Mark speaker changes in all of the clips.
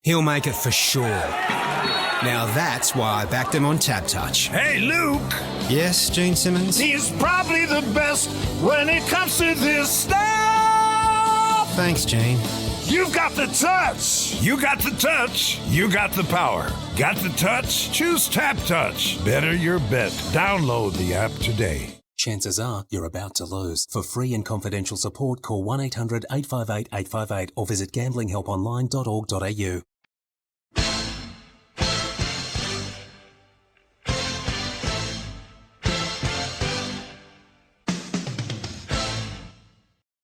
Speaker 1: He'll make it for sure. Now that's why I backed him on TABtouch.
Speaker 2: Hey, Luke.
Speaker 1: Yes, Gene Simmons?
Speaker 2: He's probably the best when it comes to this stuff.
Speaker 1: Thanks, Gene.
Speaker 2: You've got the touch. You got the touch. You got the power. Got the touch? Choose TABtouch. Better your bet. Download the app today.
Speaker 3: Chances are you're about to lose. For free and confidential support, call 1-800-858-858 or visit gamblinghelponline.org.au.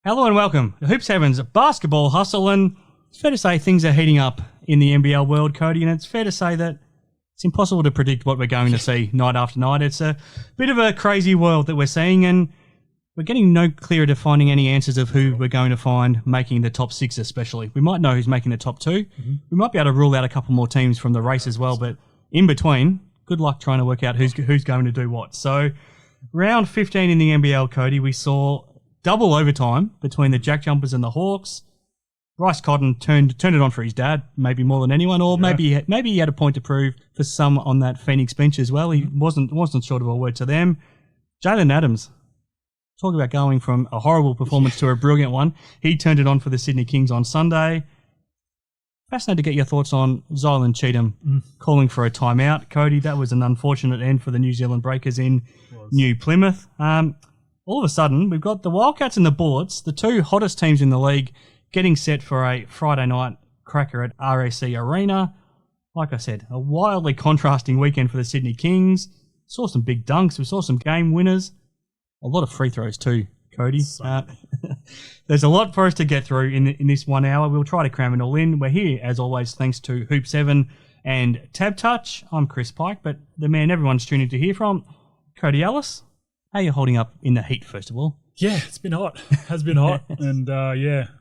Speaker 4: Hello and welcome to Hoops Heaven's Basketball Hustle, and it's fair to say things are heating up in the NBL world, Cody, and it's fair to say that it's impossible to predict what we're going to see night after night. It's a bit of a crazy world that we're seeing, and we're getting no clearer to finding any answers of who we're going to find making the top six especially. We might know who's making the top two. Mm-hmm. We might be able to rule out a couple more teams from the race as well, but in between, good luck trying to work out who's going to do what. So round 15 in the NBL, Cody, we saw double overtime between the JackJumpers and the Hawks. Bryce Cotton turned it on for his dad, maybe more than anyone, or maybe he had a point to prove for some on that Phoenix bench as well. He wasn't short of a word to them. Jaylen Adams, talk about going from a horrible performance to a brilliant one. He turned it on for the Sydney Kings on Sunday. Fascinated to get your thoughts on Zylan Cheatham calling for a timeout. Cody, that was an unfortunate end for the New Zealand Breakers in New Plymouth. All of a sudden, we've got the Wildcats and the Bullets, the two hottest teams in the league, getting set for a Friday night cracker at RAC Arena. Like I said, a wildly contrasting weekend for the Sydney Kings. Saw some big dunks. We saw some game winners. A lot of free throws too, Cody. There's a lot for us to get through in this 1 hour. We'll try to cram it all in. We're here, as always, thanks to Hoop 7 and TABtouch. I'm Chris Pike, but the man everyone's tuning to hear from, Cody Ellis. How are you holding up in the heat, first of all?
Speaker 5: Yeah, it's been hot. Has been hot. And,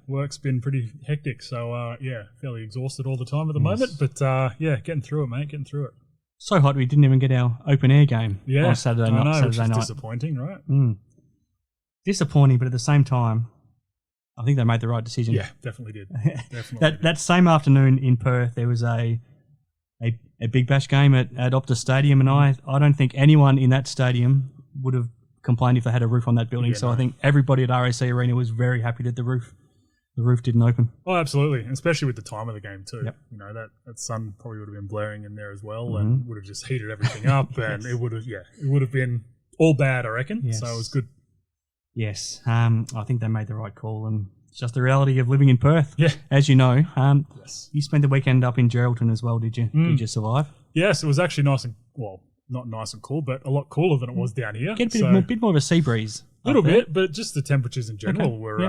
Speaker 5: work's been pretty hectic. So, fairly exhausted all the time at the moment. But, getting through it, mate, getting through it.
Speaker 4: So hot we didn't even get our open air game on Saturday night.
Speaker 5: Which is disappointing, right?
Speaker 4: Disappointing, but at the same time, I think they made the right decision.
Speaker 5: Yeah, definitely did. Definitely.
Speaker 4: That same afternoon in Perth, there was a Big Bash game at Optus Stadium, and I don't think anyone in that stadium would have complained if they had a roof on that building. I think everybody at RAC Arena was very happy that the roof didn't open.
Speaker 5: Oh, absolutely, and especially with the time of the game too.
Speaker 4: Yep.
Speaker 5: You know, that sun probably would have been blaring in there as well, and would have just heated everything up, and it would have been all bad, I reckon.
Speaker 4: Yes.
Speaker 5: So it was good.
Speaker 4: Yes, I think they made the right call, and it's just the reality of living in Perth.
Speaker 5: Yeah,
Speaker 4: as you know.
Speaker 5: Yes.
Speaker 4: You spent the weekend up in Geraldton as well, did you? Did you survive?
Speaker 5: Yes, it was actually nice and not nice and cool, but a lot cooler than it was down here.
Speaker 4: Get a bit more of a sea breeze.
Speaker 5: A little bit, but just the temperatures in general were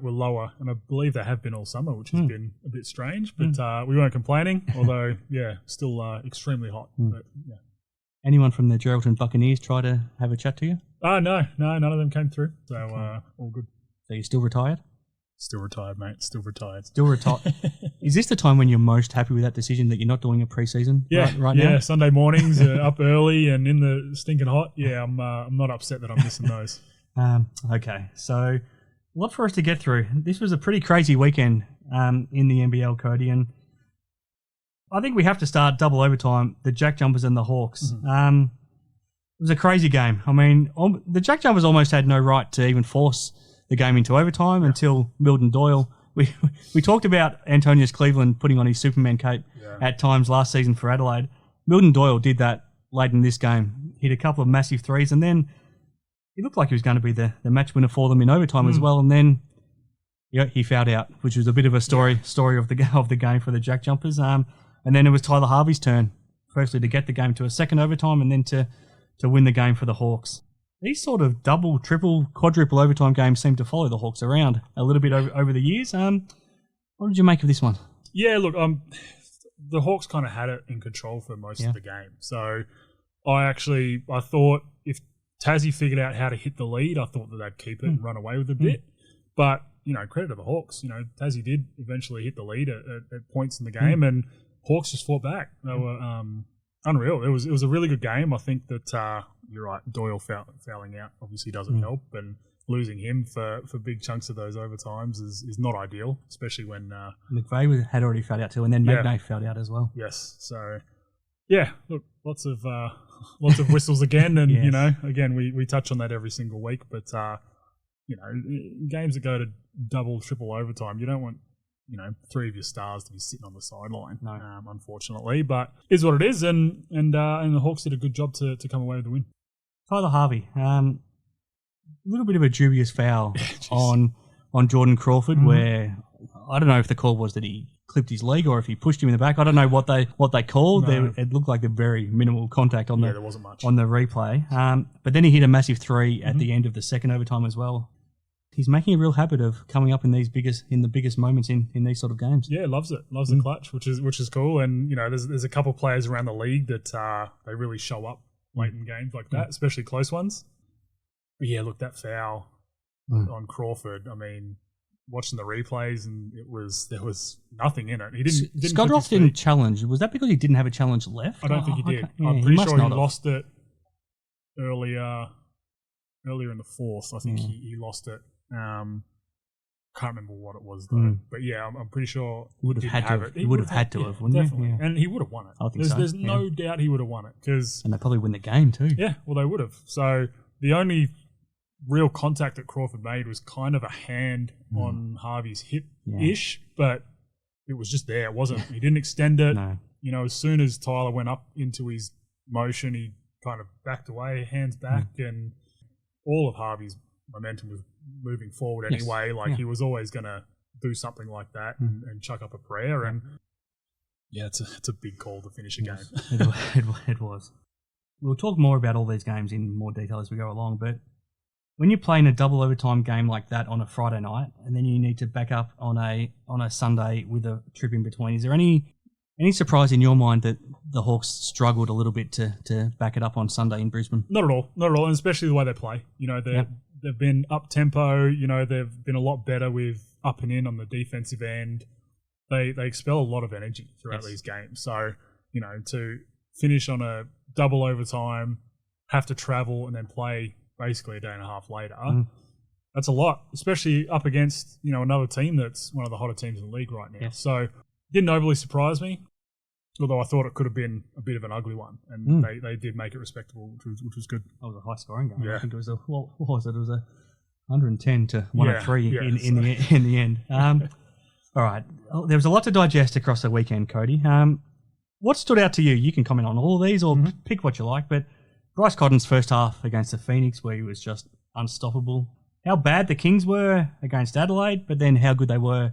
Speaker 5: lower, and I believe they have been all summer, which has been a bit strange, but we weren't complaining, although, still extremely hot. But, yeah.
Speaker 4: Anyone from the Geraldton Buccaneers try to have a chat to you?
Speaker 5: No, none of them came through, so all good.
Speaker 4: So you're still retired?
Speaker 5: Still retired, mate. Still retired.
Speaker 4: Is this the time when you're most happy with that decision that you're not doing a pre-season right now?
Speaker 5: Yeah, Sunday mornings, up early and in the stinking hot. Yeah, I'm not upset that I'm missing those.
Speaker 4: Okay, so a lot for us to get through. This was a pretty crazy weekend in the NBL, Cody, and I think we have to start double overtime, the JackJumpers and the Hawks. It was a crazy game. I mean, the JackJumpers almost had no right to even force the game into overtime until Milton Doyle. We talked about Antonius Cleveland putting on his Superman cape at times last season for Adelaide. Milton Doyle did that late in this game. Hit a couple of massive threes, and then he looked like he was going to be the match winner for them in overtime as well. And then he fouled out, which was a bit of a story of the game for the JackJumpers. And then it was Tyler Harvey's turn, firstly to get the game to a second overtime, and then to win the game for the Hawks. These sort of double, triple, quadruple overtime games seem to follow the Hawks around a little bit over the years. What did you make of this one?
Speaker 5: Yeah, look, the Hawks kind of had it in control for most of the game. So I thought if Tassie figured out how to hit the lead, I thought that they'd keep it and run away with it a bit. But, credit to the Hawks. Tassie did eventually hit the lead at points in the game, and Hawks just fought back. They were unreal. It was a really good game. I think that you're right. Doyle fouling out obviously doesn't help, and losing him for big chunks of those overtimes is not ideal, especially when
Speaker 4: McVeigh had already fouled out too, and then Magnay fouled out as well.
Speaker 5: Yes, so yeah, look, lots of whistles again, and
Speaker 4: Yes.
Speaker 5: you know, again we touch on that every single week, but you know, games that go to double, triple overtime, you don't want, you know, 3 of your stars to be sitting on the sideline, unfortunately. But it is what it is, and the Hawks did a good job to come away with the win.
Speaker 4: Tyler Harvey, a little bit of a dubious foul on Jordan Crawford, where I don't know if the call was that he clipped his leg or if he pushed him in the back. I don't know what they called.
Speaker 5: No.
Speaker 4: It looked like a very minimal contact on
Speaker 5: there wasn't much
Speaker 4: on the replay. But then he hit a massive 3 at the end of the second overtime as well. He's making a real habit of coming up in the biggest moments in these sort of games.
Speaker 5: Yeah, loves it. Loves the clutch, which is cool. And you know, there's a couple of players around the league that they really show up late in games like that, especially close ones. But yeah, look, that foul on Crawford. I mean, watching the replays, and there was nothing in it. He didn't.
Speaker 4: Scodroff didn't challenge. Was that because he didn't have a challenge left?
Speaker 5: I don't think he did.
Speaker 4: Okay.
Speaker 5: I'm
Speaker 4: Yeah,
Speaker 5: pretty
Speaker 4: must
Speaker 5: sure he
Speaker 4: not have.
Speaker 5: lost it earlier in the fourth. I think he lost it. Can't remember what it was though. But yeah, I'm pretty sure
Speaker 4: He would have had to have. He would have had to have, wouldn't
Speaker 5: definitely.
Speaker 4: he? Yeah.
Speaker 5: And he would have won it.
Speaker 4: I think so,
Speaker 5: There's
Speaker 4: yeah.
Speaker 5: no doubt he would have won it because
Speaker 4: And they probably win the game too.
Speaker 5: yeah, well they would have. So the only real contact that Crawford made was kind of a hand on Harvey's hip-ish, but it was just there. It wasn't. He didn't extend it.
Speaker 4: No.
Speaker 5: You know, as soon as Tyler went up into his motion, he kind of backed away, hands back, and all of Harvey's momentum was moving forward anyway. Like he was always going to do something like that and chuck up a prayer. And yeah, it's a big call to finish a game.
Speaker 4: It was. We'll talk more about all these games in more detail as we go along, but when you're playing a double overtime game like that on a Friday night, and then you need to back up on a Sunday with a trip in between, is there any surprise in your mind that the Hawks struggled a little bit to back it up on Sunday in Brisbane?
Speaker 5: Not at all, and especially the way they play. You know, they've been up tempo. You know, they've been a lot better with up and in on the defensive end. They expel a lot of energy throughout these games. So, you know, to finish on a double overtime, have to travel and then play basically a day and a half later, that's a lot, especially up against, you know, another team that's one of the hotter teams in the league right now.
Speaker 4: Yes.
Speaker 5: So didn't overly surprise me, although I thought it could have been a bit of an ugly one, and they did make it respectable, which was good.
Speaker 4: That was a high scoring game.
Speaker 5: Yeah.
Speaker 4: I think it was what was it? It was a 110 to 103
Speaker 5: Yeah,
Speaker 4: in the end. All right, there was a lot to digest across the weekend, Cody. What stood out to you? You can comment on all of these or pick what you like, but Bryce Cotton's first half against the Phoenix, where he was just unstoppable. How bad the Kings were against Adelaide, but then how good they were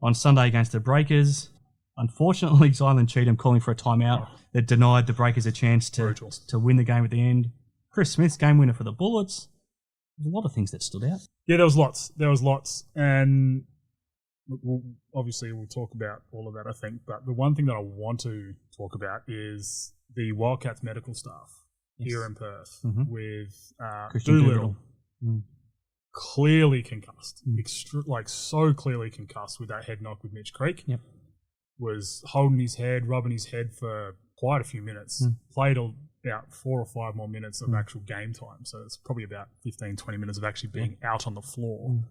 Speaker 4: on Sunday against the Breakers. Unfortunately, Zylan Cheatham calling for a timeout that denied the Breakers a chance to win the game at the end. Chris Smith's game winner for the Bullets. There's a lot of things that stood out.
Speaker 5: Yeah, there was lots. And obviously we'll talk about all of that, I think. But the one thing that I want to talk about is the Wildcats medical staff here in Perth with
Speaker 4: Kristian
Speaker 5: Doolittle.
Speaker 4: Doolittle.
Speaker 5: Clearly concussed. So clearly concussed with that head knock with Mitch Creek.
Speaker 4: Yep.
Speaker 5: Was holding his head, rubbing his head for quite a few minutes. Played about 4 or 5 more minutes of actual game time. So it's probably about 15, 20 minutes of actually being out on the floor.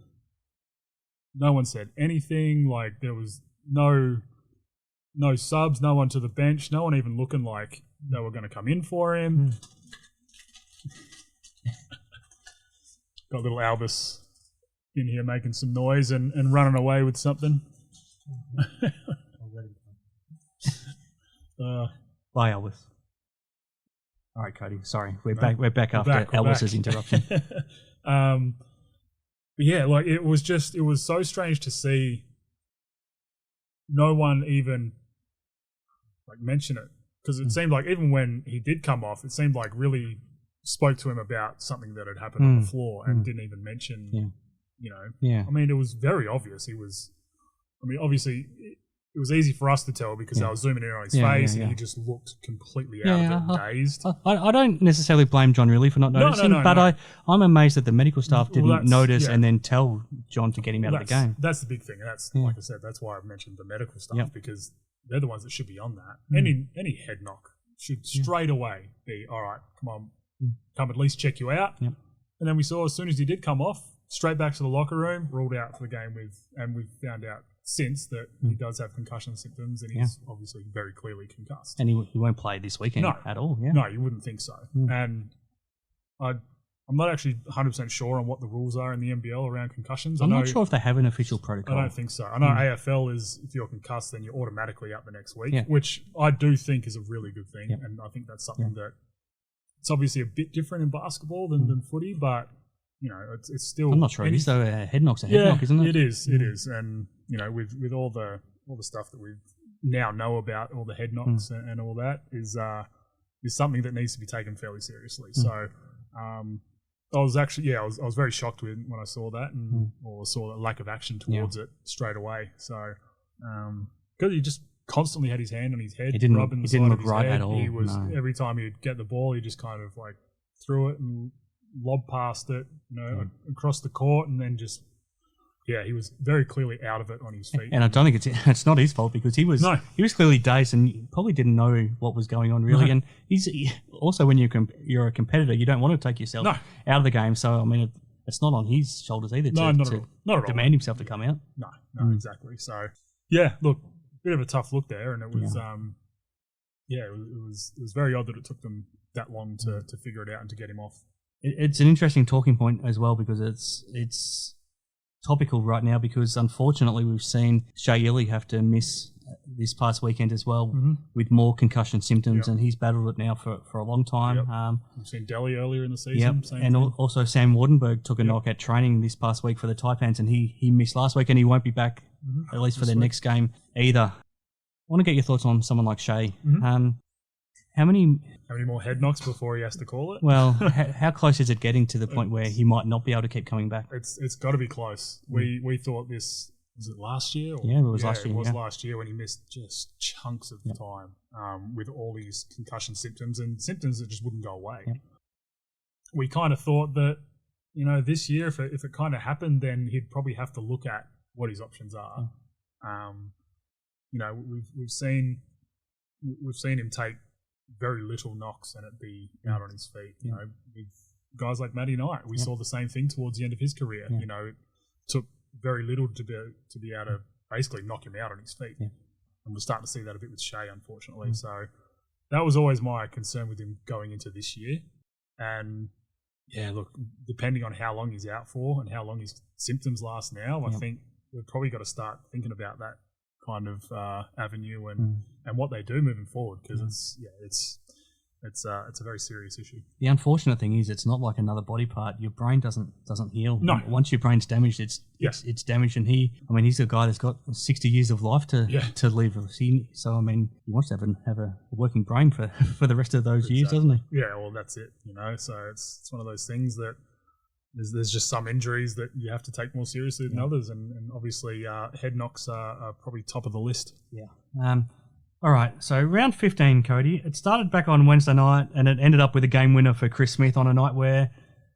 Speaker 5: No one said anything. Like, there was no subs, no one to the bench, no one even looking like they were going to come in for him. Got little Albus in here making some noise and running away with something.
Speaker 4: Bye, Elvis. All right, Cody. Sorry, we're back after Elvis's interruption.
Speaker 5: But yeah, like it was so strange to see no one even like mention it, because it seemed like even when he did come off, it seemed like really spoke to him about something that had happened on the floor and didn't even mention. You know, I mean, it was very obvious. Obviously, it was easy for us to tell because I was zooming in on his face and he just looked completely out of it and dazed.
Speaker 4: I don't necessarily blame John really for not noticing, but I'm amazed that the medical staff didn't notice and then tell John to get him out of the game.
Speaker 5: That's the big thing. And that's, like I said, that's why I've mentioned the medical staff, because they're the ones that should be on that. Any head knock should straight away be, all right, come at least check you out. And then we saw as soon as he did come off, straight back to the locker room, ruled out for the game and we've found out since that he does have concussion symptoms and he's obviously very clearly concussed.
Speaker 4: And he won't play this weekend at all, yeah?
Speaker 5: No, you wouldn't think so. And I'm not actually 100% sure on what the rules are in the NBL around concussions.
Speaker 4: I'm not sure if they have an official protocol.
Speaker 5: I don't think so. I know AFL is, if you're concussed, then you're automatically out the next week, which I do think is a really good thing. And I think that's something that it's obviously a bit different in basketball than footy, but, you know, it's still...
Speaker 4: I'm not sure it is, though. A head knock's a head knock, isn't it?
Speaker 5: It is. And, you know, with all the stuff that we now know about, all the head knocks and all that, is something that needs to be taken fairly seriously. So... I was actually, I was very shocked when I saw that or saw the lack of action towards it straight away. So, because he just constantly had his hand on his head,
Speaker 4: he didn't look right at all.
Speaker 5: He was every time he'd get the ball, he just kind of like threw it and lobbed past it, you know, across the court, and then just. Yeah, he was very clearly out of it on his feet.
Speaker 4: And I don't think it's not his fault because he was clearly dazed and probably didn't know what was going on really. No. And also when you're a competitor, you don't want to take yourself out of the game. So I mean, it's not on his shoulders either to demand himself to come out.
Speaker 5: No, exactly. So yeah, look, bit of a tough look there, and it was it was very odd that it took them that long to figure it out and to get him off.
Speaker 4: It's an interesting talking point as well because it's topical right now because unfortunately we've seen Shea Ili have to miss this past weekend as well with more concussion symptoms and he's battled it now for a long time.
Speaker 5: We've seen Delhi earlier in the season.
Speaker 4: And also Sam Wardenberg took a knock at training this past week for the Taipans and he missed last week and he won't be back at least for their next game either. I want to get your thoughts on someone like Shea. How many
Speaker 5: more head knocks before he has to call it?
Speaker 4: Well, how close is it getting to the point where he might not be able to keep coming back?
Speaker 5: It's got to be close. We thought this was it last year?
Speaker 4: It was last year.
Speaker 5: It was last year when he missed just chunks of time with all these concussion symptoms and symptoms that just wouldn't go away. We kind of thought that this year if it kind of happened, then he'd probably have to look at what his options are. We've seen him take very little knocks and it be out on his feet. You know, with guys like Matty Knight, we saw the same thing towards the end of his career. You know, it took very little to be able to basically knock him out on his feet. And we're starting to see that a bit with Shea, unfortunately. So that was always my concern with him going into this year. And look, depending on how long he's out for and how long his symptoms last now, I think we've probably got to start thinking about that kind of avenue and what they do moving forward because it's a very serious issue.
Speaker 4: The unfortunate thing is it's not like another body part. Your brain doesn't heal.
Speaker 5: No.
Speaker 4: Once your brain's damaged, it's damaged. And he's a guy that's got 60 years of life to live. So I mean, he wants to have a working brain for the rest of those years, doesn't he?
Speaker 5: Yeah, well that's it. So it's one of those things that there's just some injuries that you have to take more seriously than others, and obviously head knocks are probably top of the list.
Speaker 4: All right, so round 15, Cody. It started back on Wednesday night, and it ended up with a game winner for Chris Smith on a night where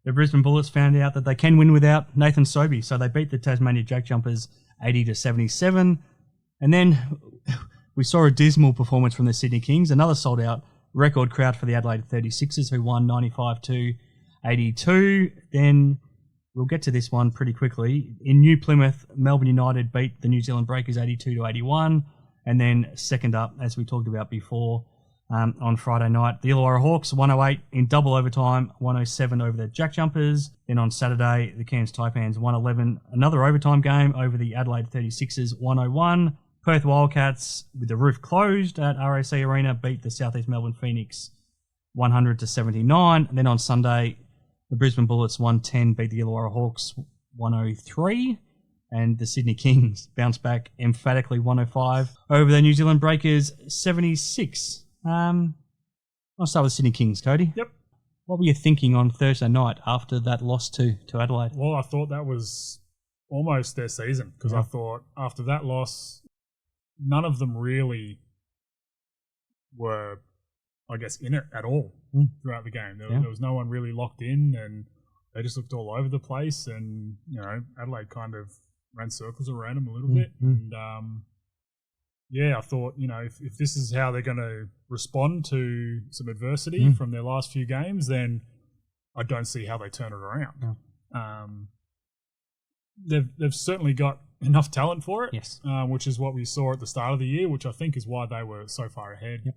Speaker 4: the Brisbane Bullets found out that they can win without Nathan Sobey, so they beat the Tasmania JackJumpers 80-77, and then we saw a dismal performance from the Sydney Kings, another sold-out record crowd for the Adelaide 36ers, who won 95-82. Then we'll get to this one pretty quickly. In New Plymouth, Melbourne United beat the New Zealand Breakers 82-81. And then second up, as we talked about before, on Friday night, the Illawarra Hawks 108 in double overtime, 107 over the JackJumpers. Then on Saturday, the Cairns Taipans 111, another overtime game over the Adelaide 36ers 101. Perth Wildcats, with the roof closed at RAC Arena, beat the South East Melbourne Phoenix 100-79. And then on Sunday, the Brisbane Bullets 110 beat the Illawarra Hawks 103. And the Sydney Kings bounced back emphatically 105 over the New Zealand Breakers 76. I'll start with Sydney Kings, Cody.
Speaker 5: Yep.
Speaker 4: What were you thinking on Thursday night after that loss to Adelaide?
Speaker 5: Well, I thought that was almost their season because I thought after that loss, none of them really were, I guess, in it at all throughout the game. There was no one really locked in and they just looked all over the place and, Adelaide kind of ran circles around them a little bit. And, I thought, if this is how they're going to respond to some adversity from their last few games, then I don't see how they turn it around. they've certainly got enough talent for it.
Speaker 4: Yes.
Speaker 5: Which is what we saw at the start of the year, which I think is why they were so far ahead.
Speaker 4: Yep.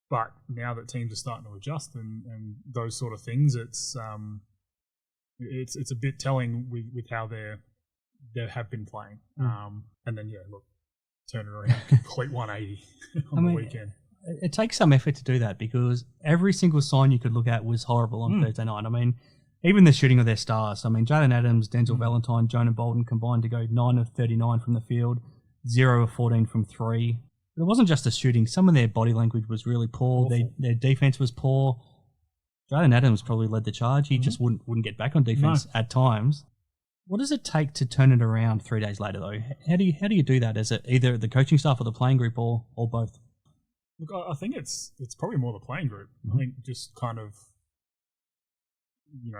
Speaker 5: But now that teams are starting to adjust and those sort of things, it's a bit telling with how they have been playing. And then turn it around, complete 180 on the weekend.
Speaker 4: It takes some effort to do that because every single sign you could look at was horrible on Thursday night. I mean, even the shooting of their stars. I mean, Jaylen Adams, Denzel Valentine, Jonah Bolden combined to go 9 of 39 from the field, 0 of 14 from 3. But it wasn't just the shooting. Some of their body language was really poor. Their defense was poor. Jaylen Adams probably led the charge. He just wouldn't get back on defense at times. What does it take to turn it around 3 days later, though? How do you do that? Is it either the coaching staff or the playing group or both?
Speaker 5: Look, I think it's probably more the playing group. I think just kind of,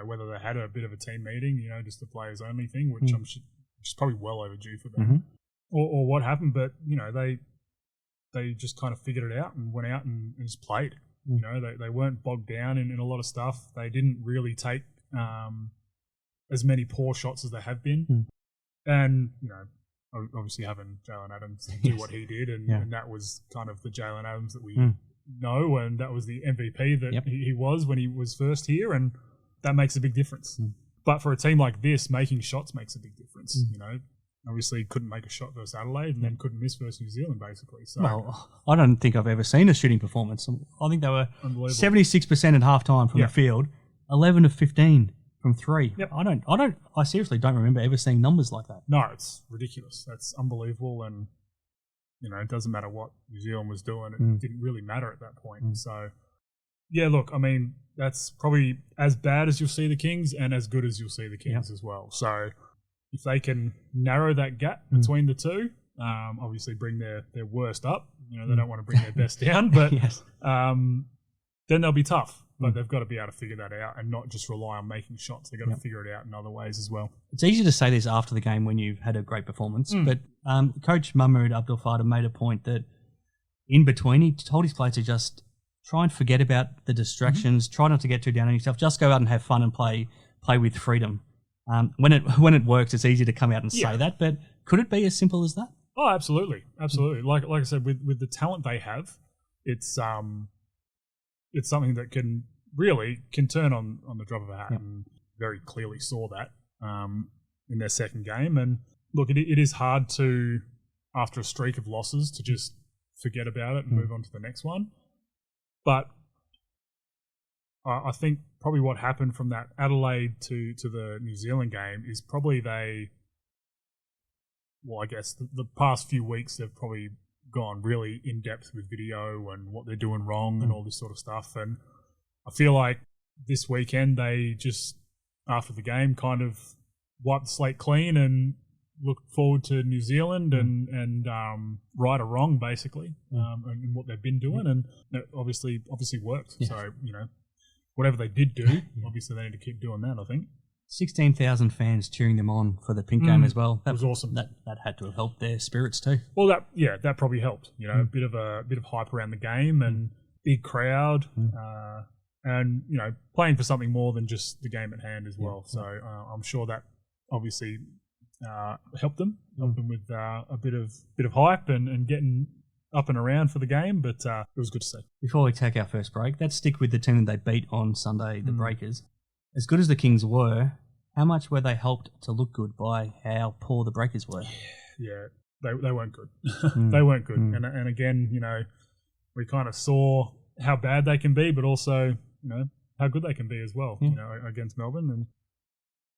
Speaker 5: whether they had a bit of a team meeting, just the players only thing, which which is probably well overdue for them, or what happened. But they just kind of figured it out and went out and just played. They weren't bogged down in a lot of stuff. They didn't really take as many poor shots as they have been, and obviously having Jaylen Adams do what he did, and that was kind of the Jaylen Adams that we know, and that was the MVP that he was when he was first here, and that makes a big difference. But for a team like this, making shots makes a big difference. Obviously couldn't make a shot versus Adelaide, and then couldn't miss versus New Zealand, basically. So,
Speaker 4: well, I don't think I've ever seen a shooting performance. I think they were 76% at halftime from the field, 11 of 15 from 3.
Speaker 5: Yep.
Speaker 4: I seriously don't remember ever seeing numbers like that.
Speaker 5: No, it's ridiculous. That's unbelievable, and it doesn't matter what New Zealand was doing. It didn't really matter at that point. So, look, I mean, that's probably as bad as you'll see the Kings and as good as you'll see the Kings as well. So, if they can narrow that gap between the two, obviously bring their worst up. They don't want to bring their best down, but then they'll be tough. But they've got to be able to figure that out and not just rely on making shots. They've got to figure it out in other ways as well.
Speaker 4: It's easy to say this after the game when you've had a great performance, but Coach Mahmood Abdul Fattah made a point that in between, he told his players to just try and forget about the distractions, try not to get too down on yourself, just go out and have fun and play with freedom. When it works, it's easy to come out and say that, but could it be as simple as that?
Speaker 5: Oh, absolutely. Absolutely. Like I said, with the talent they have, it's something that can turn on the drop of a hat, and very clearly saw that in their second game. And look, it is hard to, after a streak of losses, to just forget about it and move on to the next one. But I think probably what happened from that Adelaide to the New Zealand game is probably the past few weeks they've probably gone really in depth with video and what they're doing wrong and all this sort of stuff. And I feel like this weekend they just, after the game, kind of wiped the slate clean and looked forward to New Zealand and right or wrong, basically, and what they've been doing. And it obviously worked. Yeah. So, whatever they did do, obviously they need to keep doing that, I think.
Speaker 4: 16,000 fans cheering them on for the pink game as well. That
Speaker 5: was awesome.
Speaker 4: That had to have helped their spirits too.
Speaker 5: Well, that probably helped. A bit of hype around the game and big crowd, and playing for something more than just the game at hand as well. So I'm sure that obviously helped them with a bit of hype and getting up and around for the game. But it was good to see.
Speaker 4: Before we take our first break, let's stick with the team that they beat on Sunday, the Breakers. As good as the Kings were, how much were they helped to look good by how poor the Breakers were?
Speaker 5: Yeah, they weren't good. They weren't good. And again, we kind of saw how bad they can be, but also, how good they can be as well, against Melbourne. And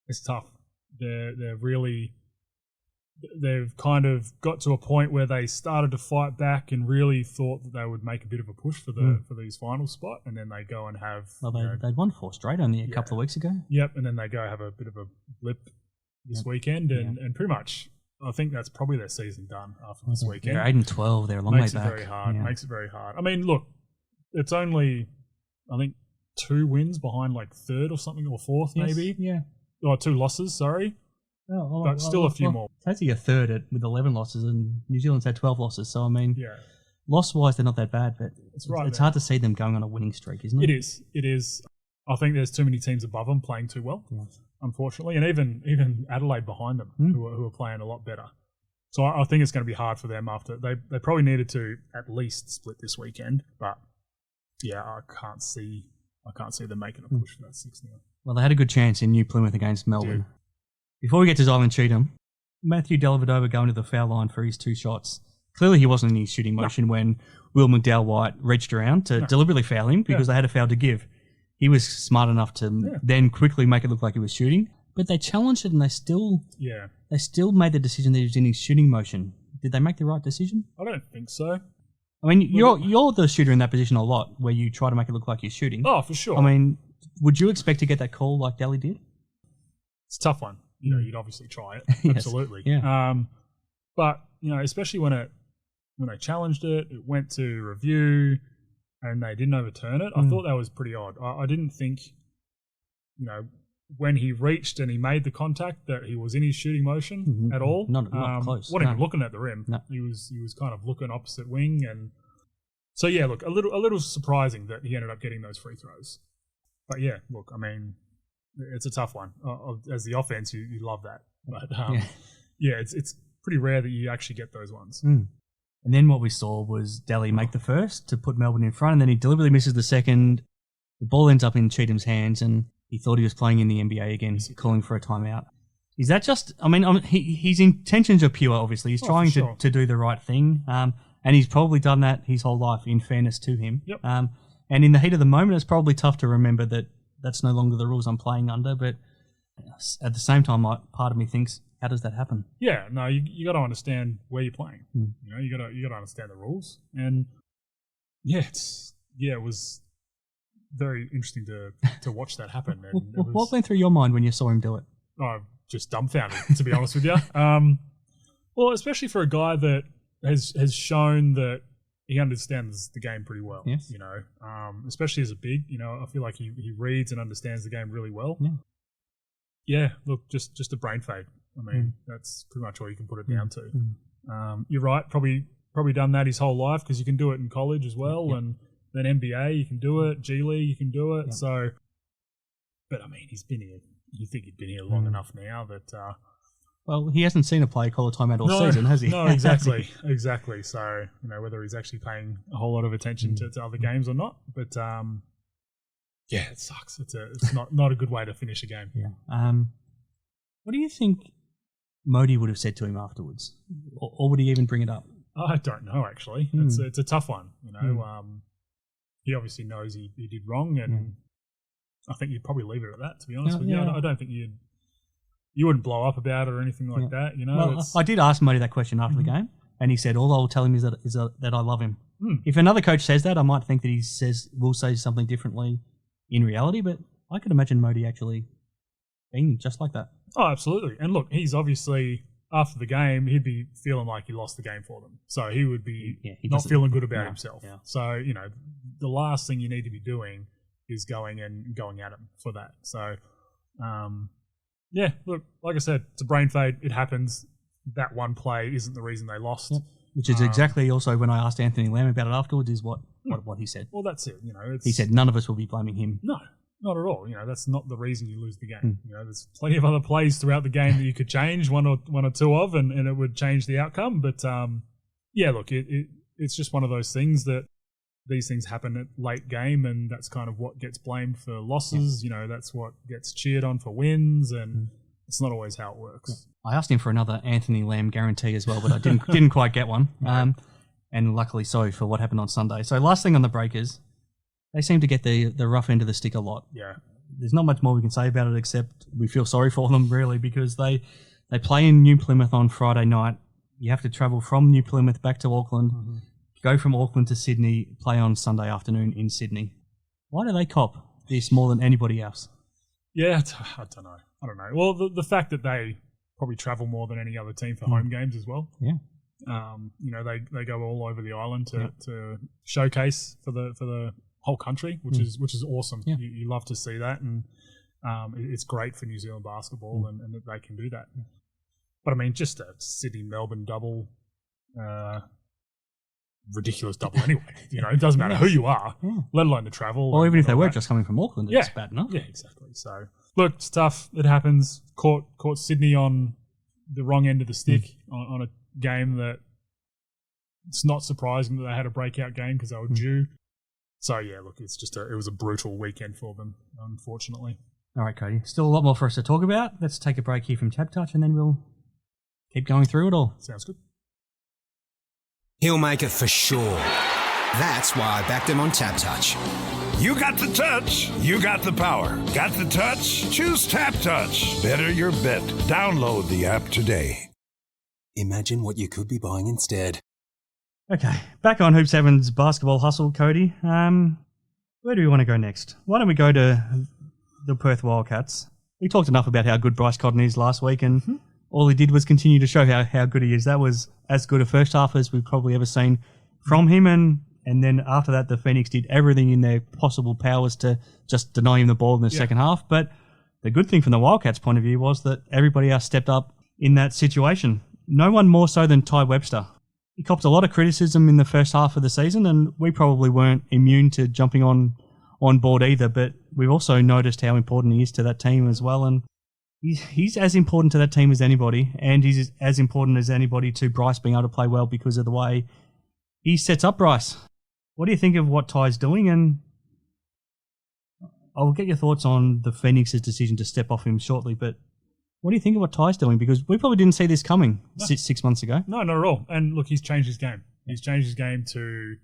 Speaker 5: it's tough. They've kind of got to a point where they started to fight back and really thought that they would make a bit of a push for these final spot, and then they go and have...
Speaker 4: Well, they'd won 4 straight only a couple of weeks ago.
Speaker 5: Yep, and then they go have a bit of a blip this weekend, and pretty much, I think that's probably their season done after this weekend.
Speaker 4: They're 8-12, they're a long way back.
Speaker 5: Makes it very hard. I mean, look, it's only, I think, 2 wins behind like 3rd or something, or 4th maybe.
Speaker 4: Yeah.
Speaker 5: Or 2 losses, sorry. But still a few more.
Speaker 4: Tassie are 3rd with 11 losses, and New Zealand's had 12 losses. So, I mean, loss-wise, they're not that bad, but it's hard to see them going on a winning streak, isn't it?
Speaker 5: It is. I think there's too many teams above them playing too well. unfortunately, and even Adelaide behind them, who are playing a lot better. So I think it's going to be hard for them after they probably needed to at least split this weekend. But yeah, I can't see them making a push for that 6-0.
Speaker 4: Well, they had a good chance in New Plymouth against Melbourne. Before we get to Zylan Cheatham, Matthew Dellavedova going to the foul line for his 2 shots. Clearly, he wasn't in his shooting motion when Will McDowell-White reached around to deliberately foul him because they had a foul to give. He was smart enough to then quickly make it look like he was shooting. But they challenged it and they still made the decision that he was in his shooting motion. Did they make the right decision?
Speaker 5: I don't think so.
Speaker 4: I mean, you're the shooter in that position a lot, where you try to make it look like you're shooting.
Speaker 5: Oh, for sure.
Speaker 4: I mean, would you expect to get that call like Daly did?
Speaker 5: It's a tough one. You know, you'd obviously try it.
Speaker 4: Yes.
Speaker 5: Absolutely.
Speaker 4: Yeah.
Speaker 5: But you know, especially when they challenged it, it went to review, and they didn't overturn it. I thought that was pretty odd. I didn't think, you know, when he reached and he made the contact that he was in his shooting motion at all.
Speaker 4: Not close.
Speaker 5: Wasn't even looking at the rim.
Speaker 4: No.
Speaker 5: He was kind of looking opposite wing, and so yeah, look, a little surprising that he ended up getting those free throws. But yeah, look, I mean, it's a tough one. As the offense, you love that, but it's pretty rare that you actually get those ones.
Speaker 4: And then what we saw was Daly make the first to put Melbourne in front, and then he deliberately misses the second. The ball ends up in Cheatham's hands, and he thought he was playing in the NBA again, calling for a timeout. Is that just... I mean, his intentions are pure, obviously. He's trying to do the right thing, and he's probably done that his whole life, in fairness to him.
Speaker 5: Yep.
Speaker 4: And in the heat of the moment, it's probably tough to remember that that's no longer the rules I'm playing under, but at the same time, part of me thinks, how does that happen?
Speaker 5: Yeah, no, you got to understand where you're playing. You know, you got to understand the rules, and it was very interesting to watch that happen. And
Speaker 4: what went through your mind when you saw him do it?
Speaker 5: Oh, just dumbfounded, to be honest with you. Well, especially for a guy that has shown that he understands the game pretty well.
Speaker 4: Yes.
Speaker 5: You know, especially as a big, you know, I feel like he reads and understands the game really well. Yeah, look, just a brain fade. I mean, that's pretty much all you can put it down to. You're right, probably done that his whole life, because you can do it in college as well, and then NBA you can do it, G League you can do it. So, but I mean, he's been here. You think he'd been here long enough now that.
Speaker 4: Well, he hasn't seen a player call a timeout all season, has he?
Speaker 5: No, exactly. So, you know, whether he's actually paying a whole lot of attention to other games or not. But, yeah, it sucks. It's not a good way to finish a game.
Speaker 4: Yeah. What do you think Modi would have said to him afterwards? Or would he even bring it up?
Speaker 5: I don't know, actually. It's a tough one, you know. He obviously knows he did wrong, and I think you'd probably leave it at that, to be honest with you. I don't think you wouldn't blow up about it or anything like that, you know.
Speaker 4: Well, I did ask Modi that question after the game, and he said, all I'll tell him is that I love him. If another coach says that, I might think that will say something differently in reality, but I could imagine Modi actually being just like that.
Speaker 5: Oh, absolutely. And look, he's obviously, after the game, he'd be feeling like he lost the game for them. So he would be not feeling good about himself. Yeah. So, you know, the last thing you need to be doing is going at him for that. So, yeah, look, like I said, it's a brain fade. It happens. That one play isn't the reason they lost.
Speaker 4: Yep. Which is exactly also when I asked Anthony Lamb about it afterwards, is what he said.
Speaker 5: Well, that's it. You know,
Speaker 4: he said none of us will be blaming him.
Speaker 5: No, not at all. You know, that's not the reason you lose the game. You know, there's plenty of other plays throughout the game that you could change one or two of, and it would change the outcome. But yeah, look, it's just one of those things that these things happen at late game, and that's kind of what gets blamed for losses. You know, that's what gets cheered on for wins, and it's not always how it works.
Speaker 4: I asked him for another Anthony Lamb guarantee as well, but I didn't quite get one. And luckily so for what happened on Sunday. So last thing on the Breakers, they seem to get the rough end of the stick a lot.
Speaker 5: Yeah.
Speaker 4: There's not much more we can say about it except we feel sorry for them, really, because they play in New Plymouth on Friday night. You have to travel from New Plymouth back to Auckland, go from Auckland to Sydney, play on Sunday afternoon in Sydney. Why do they cop this more than anybody else?
Speaker 5: Yeah, I don't know. Well, the fact that they probably travel more than any other team for home games as well. Yeah. You know, they go all over the island to showcase for the whole country, which is awesome. Yeah. You love to see that, and it's great for New Zealand basketball and that they can do that. But I mean, just a Sydney-Melbourne double, ridiculous double anyway. You know, it doesn't matter who you are, let alone the travel.
Speaker 4: Or even if they were just coming from Auckland, it's bad enough.
Speaker 5: Yeah, exactly. So, look, it's tough. It happens. Caught Sydney on the wrong end of the stick on a game that it's not surprising that they had a breakout game because they were due. So, yeah, look, it's just it was a brutal weekend for them, unfortunately.
Speaker 4: All right, Cody. Still a lot more for us to talk about. Let's take a break here from TABtouch and then we'll keep going through it all.
Speaker 5: Sounds good.
Speaker 1: He'll make it for sure. That's why I backed him on TABtouch.
Speaker 2: You got the touch. You got the power. Got the touch? Choose TABtouch. Better your bet. Download the app today.
Speaker 3: Imagine what you could be buying instead.
Speaker 4: Okay, back on Hoop 7's basketball hustle, Cody. Where do we want to go next? Why don't we go to the Perth Wildcats? We talked enough about how good Bryce Cotton is last week, and all he did was continue to show how good he is. That was as good a first half as we've probably ever seen from him, and then after that, the Phoenix did everything in their possible powers to just deny him the ball in the second half. But the good thing from the Wildcats' point of view was that everybody else stepped up in that situation. No one more so than Tai Webster. He copped a lot of criticism in the first half of the season, and we probably weren't immune to jumping on board either, but we've also noticed how important he is to that team as well, and he's as important to that team as anybody, and he's as important as anybody to Bryce being able to play well because of the way he sets up Bryce. What do you think of what Ty's doing? And I'll get your thoughts on the Phoenix's decision to step off him shortly, but what do you think of what Ty's doing? Because we probably didn't see this coming 6 months ago.
Speaker 5: No, not at all. And look, he's changed his game. He's changed his game to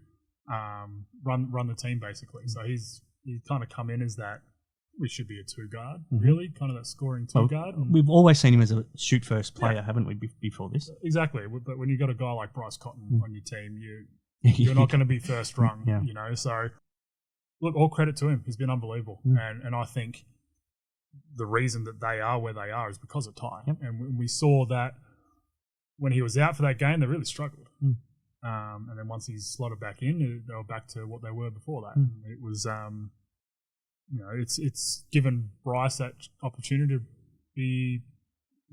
Speaker 5: run the team, basically. So he's kind of come in as that, we should be a two-guard, really, kind of that scoring two-guard.
Speaker 4: We've always seen him as a shoot-first player, haven't we, before this?
Speaker 5: Exactly. But when you've got a guy like Bryce Cotton on your team, you're not going to be first rung, you know. So, look, all credit to him. He's been unbelievable. And I think the reason that they are where they are is because of Tai. And we saw that when he was out for that game, they really struggled. And then once he's slotted back in, they were back to what they were before that. It was, it's given Bryce that opportunity to be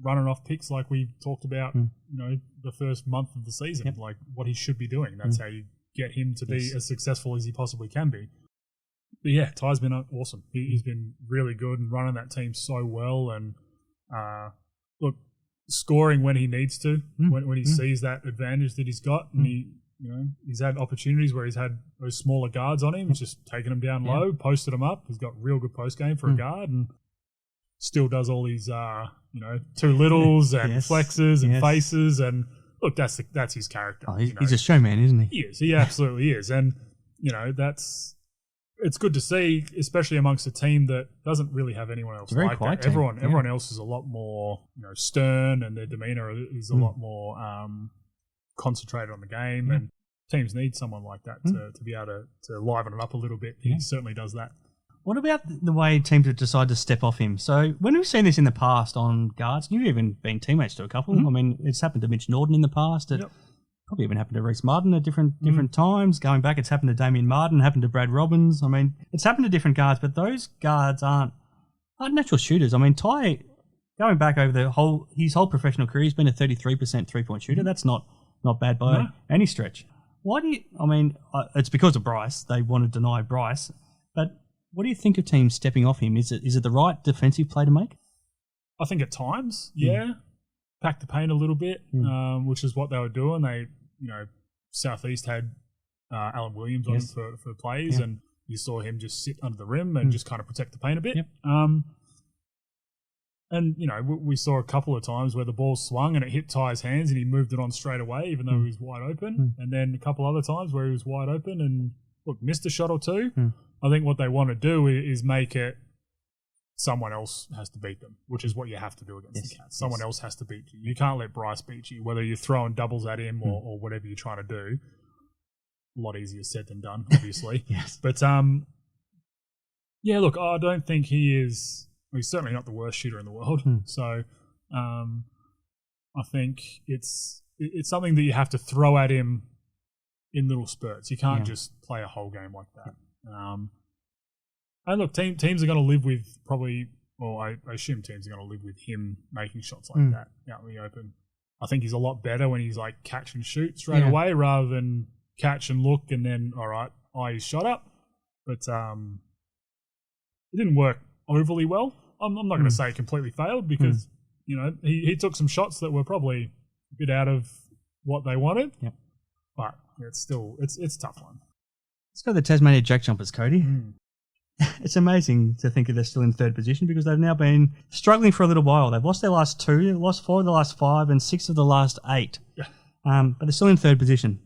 Speaker 5: running off picks like we talked about, the first month of the season, like what he should be doing. That's how you get him to be as successful as he possibly can be. But yeah, Ty's been awesome. He's been really good and running that team so well. And look, scoring when he needs to, when he sees that advantage that he's got, and he's had opportunities where he's had those smaller guards on him, he's just taken them down low, posted them up. He's got real good post game for a guard, and still does all these too littles and flexes and faces. And look, that's his character.
Speaker 4: Oh, he's a showman, isn't he?
Speaker 5: He is. He absolutely is. And it's good to see, especially amongst a team that doesn't really have anyone else like that. Everyone else is a lot more, stern, and their demeanor is a lot more concentrated on the game. And teams need someone like that to be able to liven it up a little bit. He certainly does that.
Speaker 4: What about the way teams have decided to step off him? So when we've seen this in the past on guards, you've even been teammates to a couple. I mean, it's happened to Mitch Norton in the past. Probably even happened to Reece Martin at different times. Going back, it's happened to Damien Martin, happened to Brad Robbins. I mean, it's happened to different guards, but those guards aren't natural shooters. I mean, Tai, going back over his whole professional career, he's been a 33% three-point shooter. That's not bad by any stretch. Why do you? I mean, it's because of Bryce. They want to deny Bryce, but what do you think of teams stepping off him? Is it the right defensive play to make?
Speaker 5: I think at times, pack the paint a little bit, which is what they were doing. They, South East had Alan Williams on for plays, and you saw him just sit under the rim and just kind of protect the paint a bit. And, we saw a couple of times where the ball swung and it hit Ty's hands and he moved it on straight away, even though he was wide open. And then a couple other times where he was wide open and, missed a shot or two. I think what they want to do is make it someone else has to beat them, which is what you have to do against the Cats. Someone else has to beat you. You can't let Bryce beat you, whether you're throwing doubles at him or whatever you're trying to do. A lot easier said than done, obviously. But, look, I don't think he's certainly not the worst shooter in the world. So I think it's something that you have to throw at him in little spurts. You can't just play a whole game like that. And look, teams are going to live with I assume teams are going to live with him making shots like that out in the open. I think he's a lot better when he's like catch and shoot straight away rather than catch and look and then, all right, eye is shot up. But it didn't work overly well, I'm not going to say completely failed because, you know, he took some shots that were probably a bit out of what they wanted.
Speaker 4: Yep.
Speaker 5: But it's still, it's a tough one.
Speaker 4: Let's go to the Tasmania JackJumpers, Cody. It's amazing to think that they're still in third position because they've now been struggling for a little while. They've lost their last 2, they've lost 4 of the last 5, and 6 of the last 8.
Speaker 5: Yeah.
Speaker 4: But they're still in third position.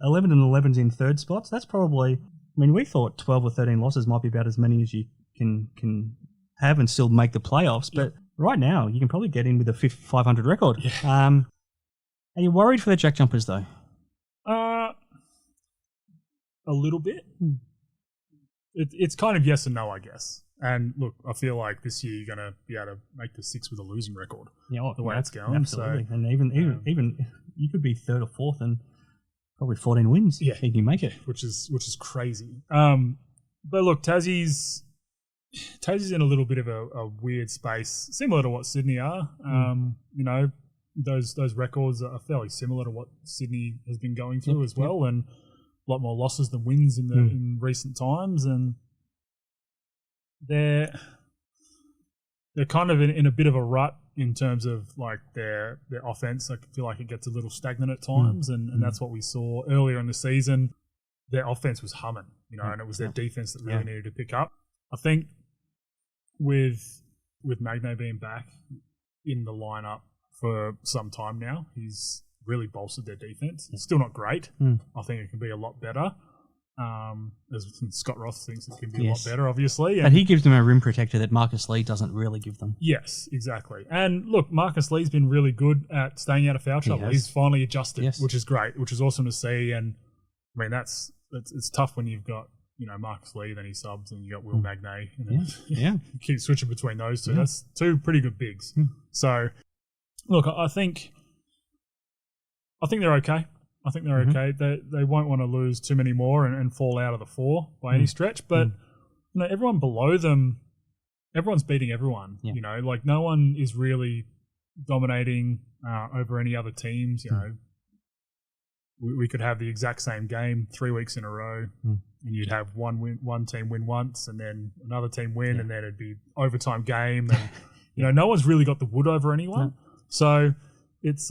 Speaker 4: 11 and 11's in third spots. That's probably, I mean, we thought 12 or 13 losses might be about as many as you can have and still make the playoffs. But right now, you can probably get in with a 500 record.
Speaker 5: Yeah.
Speaker 4: Are you worried for the JackJumpers, though?
Speaker 5: A little bit. It's kind of yes and no, I guess. And look, I feel like this year you're going to be able to make the 6 with a losing record.
Speaker 4: Yeah,
Speaker 5: the way it's going.
Speaker 4: Absolutely.
Speaker 5: So,
Speaker 4: and even you could be 3rd or 4th and probably 14 wins if you make it.
Speaker 5: Which is crazy. But look, Tassie's in a little bit of a weird space, similar to what Sydney are. You know, those records are fairly similar to what Sydney has been going through as well, and a lot more losses than wins in recent times, and they're kind of in a bit of a rut in terms of like their offense. I feel like it gets a little stagnant at times, and that's what we saw earlier in the season. Their offense was humming, you know, and it was their defense that really needed to pick up. I think with Magno being back in the lineup for some time now, he's really bolstered their defense. It's still not great. I think it can be a lot better. As Scott Roth thinks it can be a lot better, obviously.
Speaker 4: But he gives them a rim protector that Marcus Lee doesn't really give them.
Speaker 5: Yes, exactly. And look, Marcus Lee's been really good at staying out of foul trouble. He's finally adjusted, which is great, which is awesome to see. And I mean, it's tough when you've got, you know, Marcus Lee, then he subs, and you got Will Magnay. And you keep switching between those two. That's 2 pretty good bigs. So, look, I think they're okay. I think they're okay. They won't want to lose too many more and fall out of the 4 by any stretch. But you know, everyone below them, everyone's beating everyone. You know, like no one is really dominating over any other teams. You know, we could have the exact same game 3 weeks in a row, and you'd have one team win once, and then another team win, and then it'd be overtime game. And you know, no one's really got the wood over anyone. So it's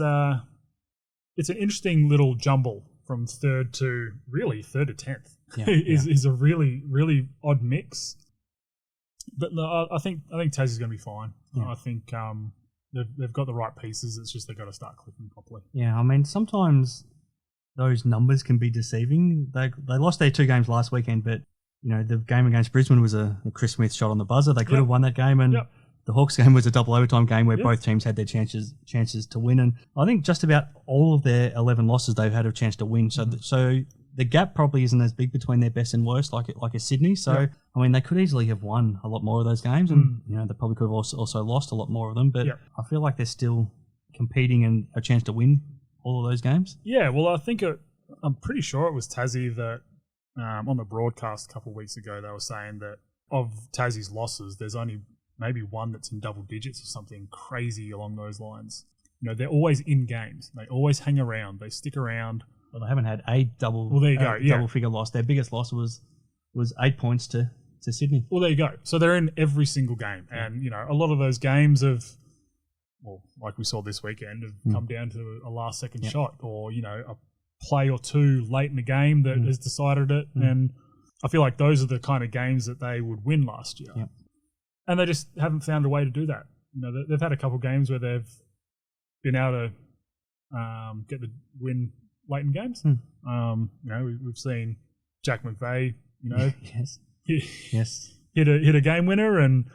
Speaker 5: an interesting little jumble from 3rd to 10th. Is a really, really odd mix. But no, I think Tassie's going to be fine. I think they've got the right pieces. It's just they've got to start clicking properly.
Speaker 4: Yeah, I mean, sometimes those numbers can be deceiving. They lost their 2 games last weekend, but you know, the game against Brisbane was a Chris Smith shot on the buzzer. They could have won that game, and the Hawks game was a double overtime game where both teams had their chances to win. And I think just about all of their 11 losses, they've had a chance to win. So the gap probably isn't as big between their best and worst like a Sydney. So, I mean, they could easily have won a lot more of those games, and you know, they probably could have also lost a lot more of them. But I feel like they're still competing and a chance to win all of those games.
Speaker 5: Yeah, well, I think I'm pretty sure it was Tassie that on the broadcast a couple of weeks ago, they were saying that of Tassie's losses, there's only maybe one that's in double digits or something crazy along those lines. You know, they're always in games. They always hang around. They stick around.
Speaker 4: Well, they haven't had a double figure loss. Their biggest loss was 8 points to Sydney.
Speaker 5: Well, there you go. So they're in every single game. And, you know, a lot of those games have, well, like we saw this weekend, have come down to a last-second shot or, you know, a play or 2 late in the game that has decided it. And I feel like those are the kind of games that they would win last year.
Speaker 4: Yeah.
Speaker 5: And they just haven't found a way to do that. You know, they've had a couple of games where they've been able to get the win late in games. You know, we've seen Jack McVeigh, you know, hit a game winner, and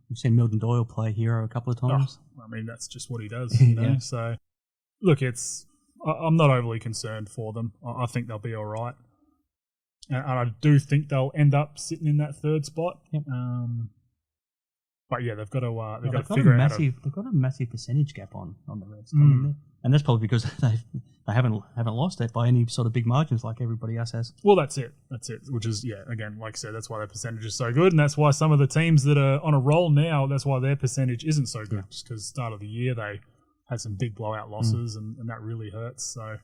Speaker 4: we've seen Milton Doyle play hero a couple of times.
Speaker 5: I mean, that's just what he does, you know. So, look, I'm not overly concerned for them. I think they'll be all right, and I do think they'll end up sitting in that 3rd spot. But yeah, they've got to figure out.
Speaker 4: They've got a massive percentage gap on the Reds, and that's probably because they haven't lost it by any sort of big margins like everybody else has.
Speaker 5: Well, that's it. Which is again, like I said, that's why their percentage is so good, and that's why some of the teams that are on a roll now, that's why their percentage isn't so good, just because start of the year they had some big blowout losses, and that really hurts. So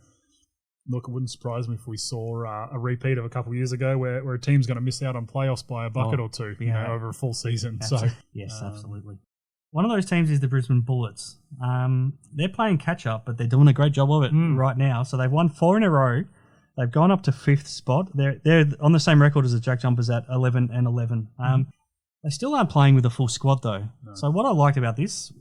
Speaker 5: look, it wouldn't surprise me if we saw a repeat of a couple of years ago where a team's going to miss out on playoffs by a bucket or two over a full season.
Speaker 4: Yes, absolutely. One of those teams is the Brisbane Bullets. They're playing catch-up, but they're doing a great job of it right now. So they've won 4 in a row. They've gone up to 5th spot. They're on the same record as the JackJumpers at 11-11. They still aren't playing with a full squad, though. No. So what I liked about this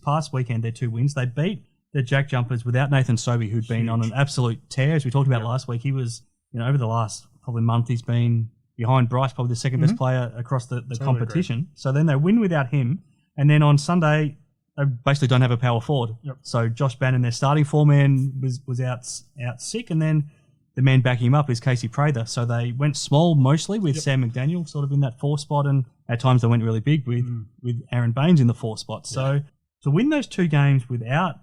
Speaker 4: past weekend, their 2 wins, they beat the JackJumpers without Nathan Sobey, who'd been on an absolute tear, as we talked about last week. He was, over the last probably month, he's been behind Bryce, probably the second best player across the competition. Agree. So then they win without him. And then on Sunday, they basically don't have a power forward. Yep. So Josh Bannon, their starting 4-man, was out sick, and then the man backing him up is Casey Prather. So they went small mostly with Sam McDaniel sort of in that 4 spot, and at times they went really big with Aaron Baines in the 4 spot. So to win those 2 games without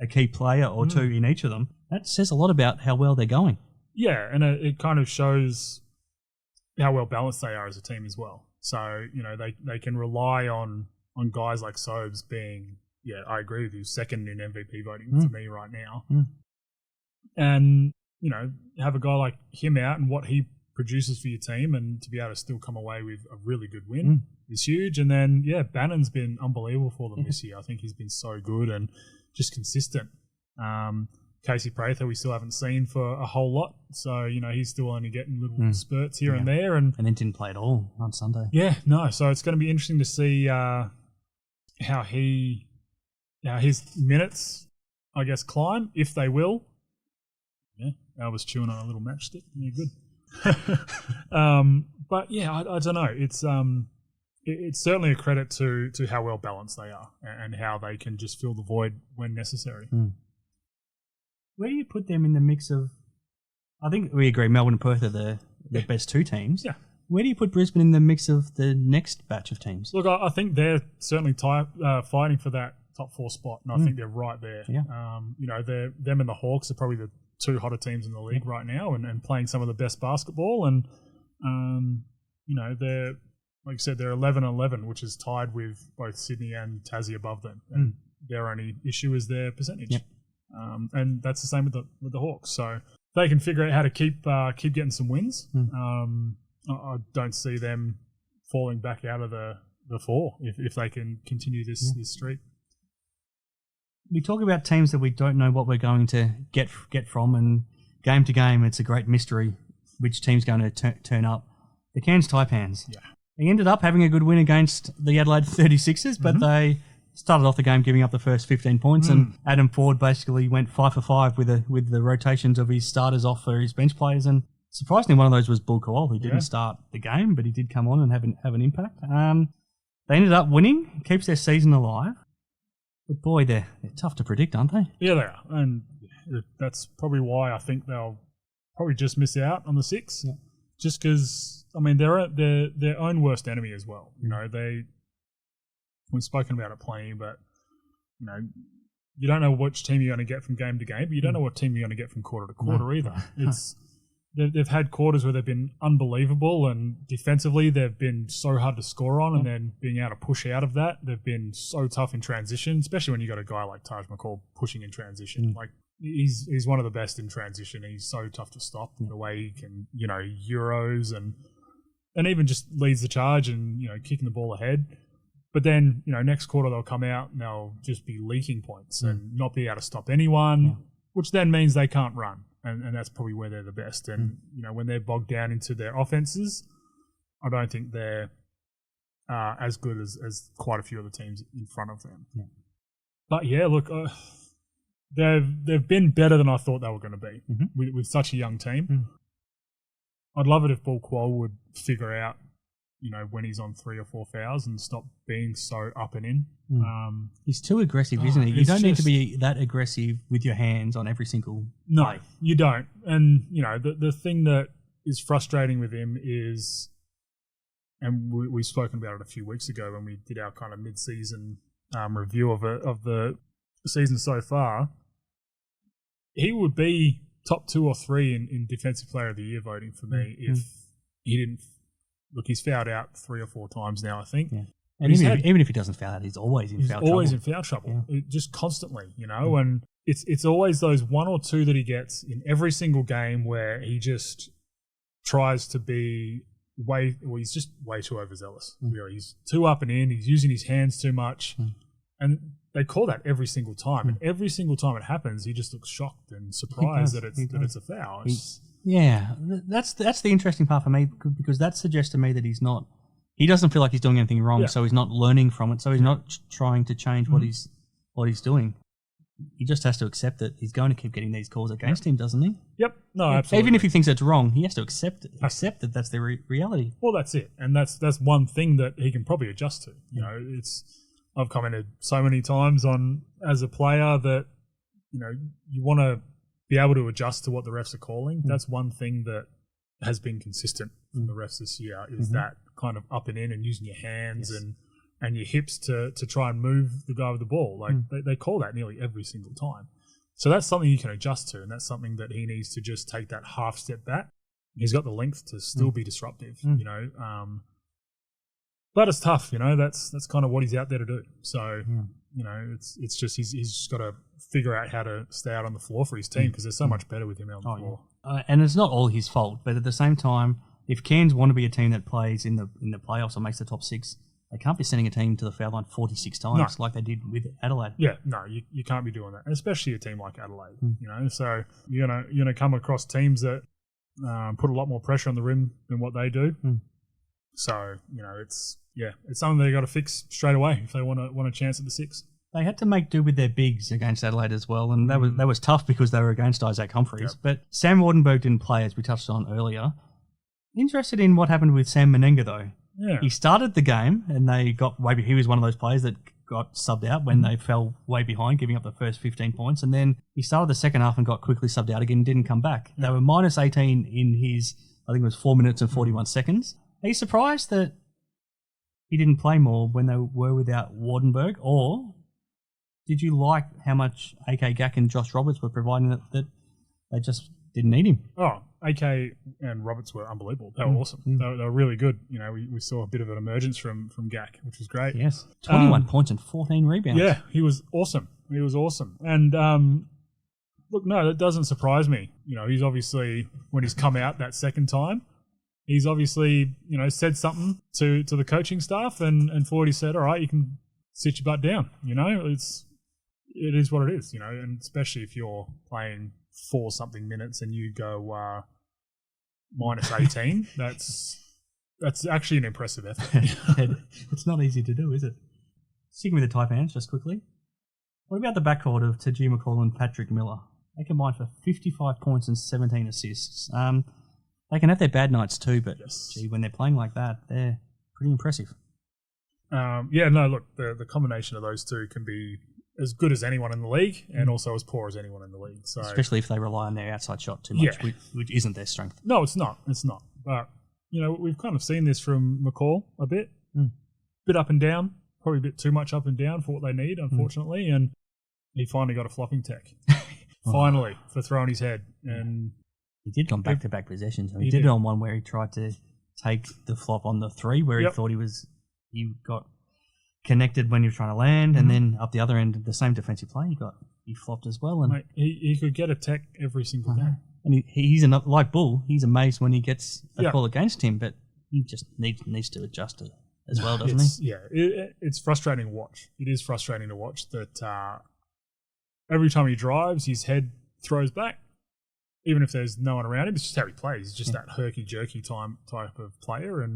Speaker 4: a key player or 2 in each of them, that says a lot about how well they're going.
Speaker 5: Yeah, and it kind of shows how well balanced they are as a team as well. So, they can rely on guys like Sobes being, I agree with you, second in MVP voting for me right now. And, have a guy like him out and what he produces for your team, and to be able to still come away with a really good win is huge. And then, Bannon's been unbelievable for them this year. I think he's been so good and just consistent. Casey Prather we still haven't seen for a whole lot, so he's still only getting little spurts here and there, and
Speaker 4: then didn't play at all on Sunday.
Speaker 5: So it's going to be interesting to see how his minutes, I guess, climb, if they will. I was chewing on a little matchstick. You're good. But I don't know. It's certainly a credit to how well balanced they are and how they can just fill the void when necessary.
Speaker 4: Where do you put them in the mix of? I think we agree Melbourne and Perth are the best 2 teams. Yeah. Where do you put Brisbane in the mix of the next batch of teams?
Speaker 5: Look, I think they're certainly fighting for that top 4 spot, and I think they're right there. Yeah. Them and the Hawks are probably the 2 hotter teams in the league right now, and playing some of the best basketball. And they're, like you said, they're 11-11, which is tied with both Sydney and Tassie above them. And their only issue is their percentage. Yep. And that's the same with the Hawks. So they can figure out how to keep getting some wins. I don't see them falling back out of the 4 if they can continue this streak.
Speaker 4: We talk about teams that we don't know what we're going to get from, and game to game, it's a great mystery which team's going to turn up. The Cairns Taipans. Yeah. They ended up having a good win against the Adelaide 36ers, but they started off the game giving up the first 15 points, and Adam Ford basically went 5 for 5 with the rotations of his starters off for his bench players. And surprisingly, one of those was Bull Kowal, who didn't start the game, but he did come on and have an impact. They ended up winning, keeps their season alive. But boy, they're tough to predict, aren't they?
Speaker 5: Yeah, they are. And that's probably why I think they'll probably just miss out on the 6. Yeah. Just because, they're their own worst enemy as well. We've spoken about it plenty, but, you don't know which team you're going to get from game to game, but you don't know what team you're going to get from quarter to quarter either. They've had quarters where they've been unbelievable, and defensively they've been so hard to score on, and then being able to push out of that, they've been so tough in transition, especially when you got a guy like Taj McCall pushing in transition. Like he's one of the best in transition. He's so tough to stop. The way he can, Euros and even just leads the charge and kicking the ball ahead. But then next quarter they'll come out and they'll just be leaking points and not be able to stop anyone, which then means they can't run. And that's probably where they're the best. And, when they're bogged down into their offenses, I don't think they're as good as quite a few other teams in front of them. Yeah. But, look, they've been better than I thought they were going to be with such a young team. I'd love it if Bull Kowal would figure out, when he's on 3 or 4 fouls and stop being so up and in.
Speaker 4: He's too aggressive, isn't he? You don't need to be that aggressive with your hands on every single play.
Speaker 5: No, you don't. And, the thing that is frustrating with him is, and we've spoken about it a few weeks ago when we did our kind of mid-season review of the season so far, he would be top 2 or 3 in Defensive Player of the Year voting for me if he didn't. Look, he's fouled out 3 or 4 times now, I think. Yeah.
Speaker 4: And even if he doesn't foul out, he's always in foul trouble.
Speaker 5: Always in foul trouble, just constantly, and it's always those one or two that he gets in every single game where he just tries to be he's just way too overzealous. Really. He's too up and in, he's using his hands too much, and they call that every single time. And every single time it happens, he just looks shocked and surprised that it's a foul.
Speaker 4: That's the interesting part for me, because that suggests to me that he doesn't feel like he's doing anything wrong, so he's not learning from it, so he's not trying to change what he's doing. He just has to accept that he's going to keep getting these calls against him, doesn't he?
Speaker 5: Yep. No, absolutely.
Speaker 4: Even if he thinks it's wrong, he has to accept it. Accept that that's the reality.
Speaker 5: Well, that's it, and that's one thing that he can probably adjust to. I've commented so many times on, as a player, that you want to be able to adjust to what the refs are calling. That's one thing that has been consistent from the refs this year, is that kind of up and in and using your hands and your hips to try and move the guy with the ball. Like they call that nearly every single time. So that's something you can adjust to, and that's something that he needs to just take that half step back. He's got the length to still be disruptive, but it's tough, that's kind of what he's out there to do. So, it's just he's just got to figure out how to stay out on the floor for his team, because they're so much better with him out on the floor.
Speaker 4: And it's not all his fault, but at the same time, if Cairns want to be a team that plays in the playoffs or makes the top six, they can't be sending a team to the foul line 46 times like they did with Adelaide.
Speaker 5: Yeah, no, you can't be doing that, especially a team like Adelaide. So you're gonna come across teams that put a lot more pressure on the rim than what they do. So it's something they got to fix straight away if they want a chance at the six.
Speaker 4: They had to make do with their bigs against Adelaide as well, and that was tough because they were against Isaac Humphries. Yep. But Sam Wardenberg didn't play, as we touched on earlier. Interested in what happened with Sam Menenga, though.
Speaker 5: Yeah.
Speaker 4: He started the game, and he was one of those players that got subbed out when they fell way behind, giving up the first 15 points, and then he started the second half and got quickly subbed out again and didn't come back. They were minus 18 in his, I think it was 4 minutes and 41 seconds. Are you surprised that he didn't play more when they were without Wardenberg, or did you like how much AK Gack and Josh Roberts were providing that they just didn't need him?
Speaker 5: Oh, AK and Roberts were unbelievable. They were awesome. They were really good. We saw a bit of an emergence from Gack, which was great.
Speaker 4: Yes. 21 points and 14 rebounds.
Speaker 5: Yeah, he was awesome. And look, no, that doesn't surprise me. He's obviously, when he's come out that second time, he's obviously, said something to the coaching staff, and Fordy said, all right, you can sit your butt down. It is what it is, and especially if you're playing 4-something minutes and you go minus 18, that's actually an impressive effort.
Speaker 4: It's not easy to do, is it? Sticking with the Taipans just quickly. What about the backcourt of Tajir McCall and Patrick Miller? They combined for 55 points and 17 assists. They can have their bad nights too, but when they're playing like that, they're pretty impressive.
Speaker 5: The combination of those two can be as good as anyone in the league, and also as poor as anyone in the league. So,
Speaker 4: especially if they rely on their outside shot too much, which isn't their strength.
Speaker 5: No, it's not. But we've kind of seen this from McCall a bit, bit up and down, probably a bit too much up and down for what they need, unfortunately. And he finally got a flopping tech, finally, for throwing his head. And
Speaker 4: he did on back-to-back possessions. He did it on one where he tried to take the flop on the three, where he thought he got connected when he was trying to land, and then up the other end, the same defensive play, he flopped as well. And
Speaker 5: he could get a tech every single game.
Speaker 4: And he's like Bull. He's amazed when he gets a call against him, but he just needs to adjust it as well, doesn't he?
Speaker 5: Yeah, it's frustrating to watch. It is frustrating to watch that every time he drives, his head throws back, even if there's no one around him. It's just how he plays. He's just that herky-jerky type of player.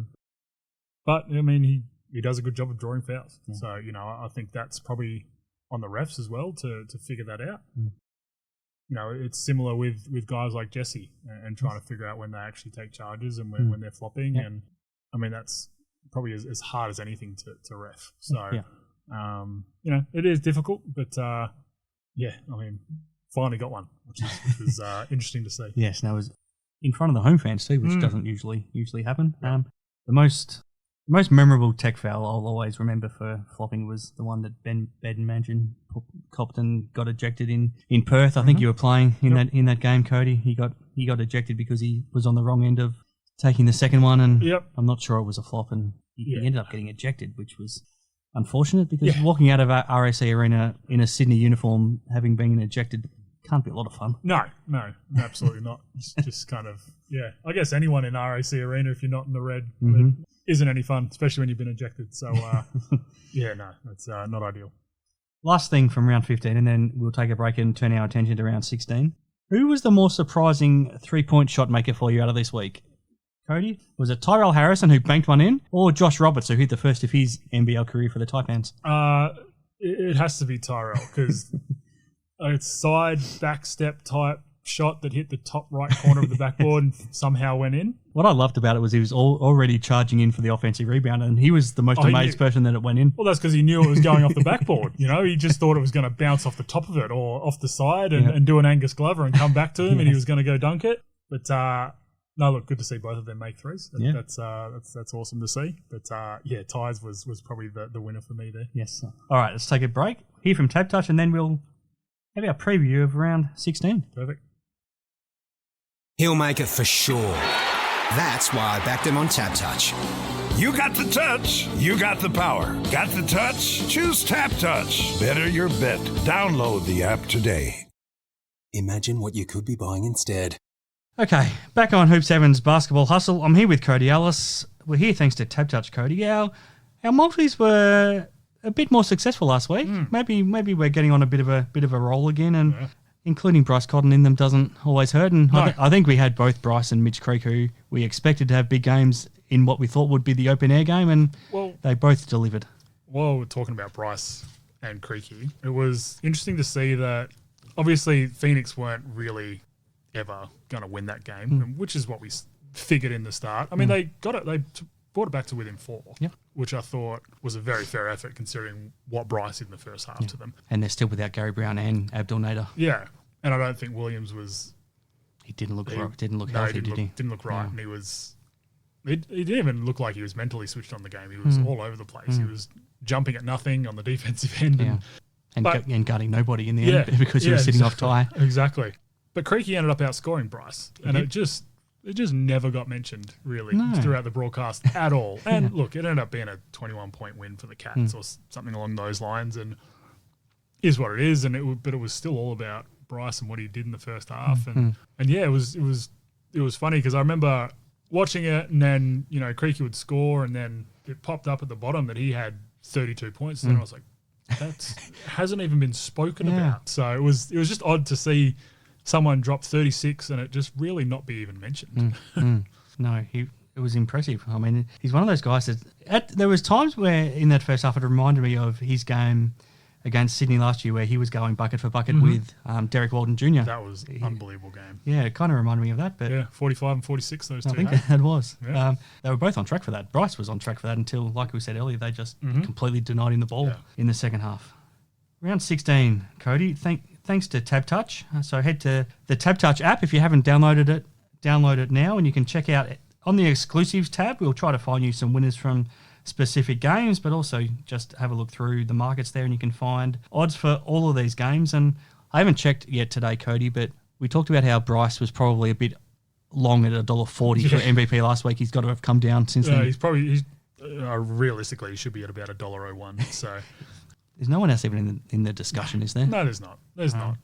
Speaker 5: But he does a good job of drawing fouls. Yeah. So, I think that's probably on the refs as well to figure that out. It's similar with guys like Jesse and trying to figure out when they actually take charges and when they're flopping. Yeah. And that's probably as hard as anything to ref. So, it is difficult, but finally got one, which is interesting to see.
Speaker 4: Yes, now it was in front of the home fans too, which doesn't usually happen. Yeah. The most memorable tech foul I'll always remember for flopping was the one that Ben Bedmansion copped and got ejected in Perth. I think you were playing in that game, Cody. He got ejected because he was on the wrong end of taking the second one, and I'm not sure it was a flop, and he ended up getting ejected, which was unfortunate because walking out of our RAC Arena in a Sydney uniform, having been ejected, can't be a lot of fun.
Speaker 5: No, absolutely not. It's just kind of, I guess anyone in RAC Arena, if you're not in the red, isn't any fun, especially when you've been ejected. So, that's not ideal.
Speaker 4: Last thing from round 15, and then we'll take a break and turn our attention to round 16. Who was the more surprising three-point shot maker for you out of this week? Cody? Was it Tyrell Harrison who banked one in, or Josh Roberts who hit the first of his NBL career for the Taipans?
Speaker 5: It has to be Tyrell because a side back step type shot that hit the top right corner of the backboard and somehow went in.
Speaker 4: What I loved about it was he was already charging in for the offensive rebound, and he was the most amazed person that it went in.
Speaker 5: Well, that's because he knew it was going off the backboard. He just thought it was going to bounce off the top of it or off the side and do an Angus Glover and come back to him, and he was going to go dunk it. But no, look, good to see both of them make threes. That's awesome to see. But Ty's was probably the winner for me there.
Speaker 4: Yes. All right, let's take a break. Hear from TABtouch, and then we'll have our preview of round 16.
Speaker 5: Perfect.
Speaker 1: He'll make it for sure. That's why I backed him on TABtouch.
Speaker 2: You got the touch. You got the power. Got the touch? Choose TABtouch. Better your bet. Download the app today.
Speaker 3: Imagine what you could be buying instead.
Speaker 4: Okay, back on Hoop 7's Basketball Hustle. I'm here with Cody Ellis. We're here thanks to TABtouch, Cody. Our multis were a bit more successful last week. Maybe we're getting on a bit of a roll again, and including Bryce Cotton in them doesn't always hurt. And no. I think we had both Bryce and Mitch Creek, who we expected to have big games in what we thought would be the open air game, and they both delivered.
Speaker 5: While we're talking about Bryce and Creaky, it was interesting to see that obviously Phoenix weren't really ever going to win that game, which is what we figured in the start. I mean, they got it. They brought it back to within 4, which I thought was a very fair effort considering what Bryce did in the first half to them.
Speaker 4: And they're still without Gary Brown and Abdul Nader.
Speaker 5: Yeah, and I don't think Williams was.
Speaker 4: He didn't look healthy, did he?
Speaker 5: Didn't look right, and he was. He didn't even look like he was mentally switched on the game. He was all over the place. He was jumping at nothing on the defensive end,
Speaker 4: and guarding nobody in the end because he was sitting off Tai.
Speaker 5: Exactly. But Creaky ended up outscoring Bryce, and it just never got mentioned really throughout the broadcast at all. And look, it ended up being a 21-point win for the Cats or something along those lines, and is what it is. But it was still all about Bryce and what he did in the first half, and it was funny because I remember watching it, and then Creaky would score, and then it popped up at the bottom that he had 32 points, and I was like, that hasn't even been spoken about. So it was just odd to see someone dropped 36 and it just really not be even mentioned.
Speaker 4: No, it was impressive. I mean, he's one of those guys that there was times where in that first half it reminded me of his game against Sydney last year where he was going bucket for bucket with Derek Walton Jr.
Speaker 5: That was an unbelievable game.
Speaker 4: Yeah, it kind of reminded me of that. But
Speaker 5: 45 and 46 those two.
Speaker 4: I think that was. Yeah. They were both on track for that. Bryce was on track for that until, like we said earlier, they just completely denied him the ball in the second half. Round 16, Cody, thanks to TABtouch. So head to the TABtouch app. If you haven't downloaded it, download it now, and you can check out on the exclusives tab. We'll try to find you some winners from specific games, but also just have a look through the markets there, and you can find odds for all of these games. And I haven't checked yet today, Cody, but we talked about how Bryce was probably a bit long at $1.40 for MVP last week. He's got to have come down since then.
Speaker 5: He's realistically he should be at about $1.01. So.
Speaker 4: There's no one else even in the discussion, is there?
Speaker 5: No, there's not. There's not.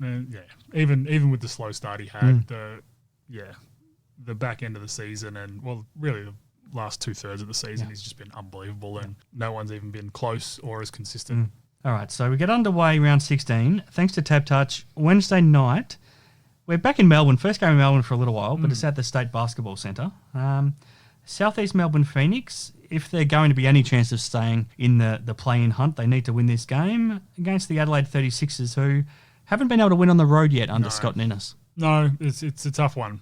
Speaker 5: Even with the slow start he had, the back end of the season and really the last 2/3 of the season, he's just been unbelievable, and no one's even been close or as consistent.
Speaker 4: All right, so we get underway round 16. Thanks to TABtouch, Wednesday night, we're back in Melbourne. First game in Melbourne for a little while, but it's at the State Basketball Centre. South East Melbourne Phoenix, if they're going to be any chance of staying in the play-in hunt, they need to win this game against the Adelaide 36ers, who haven't been able to win on the road yet under Scott Ninnis.
Speaker 5: No, it's a tough one.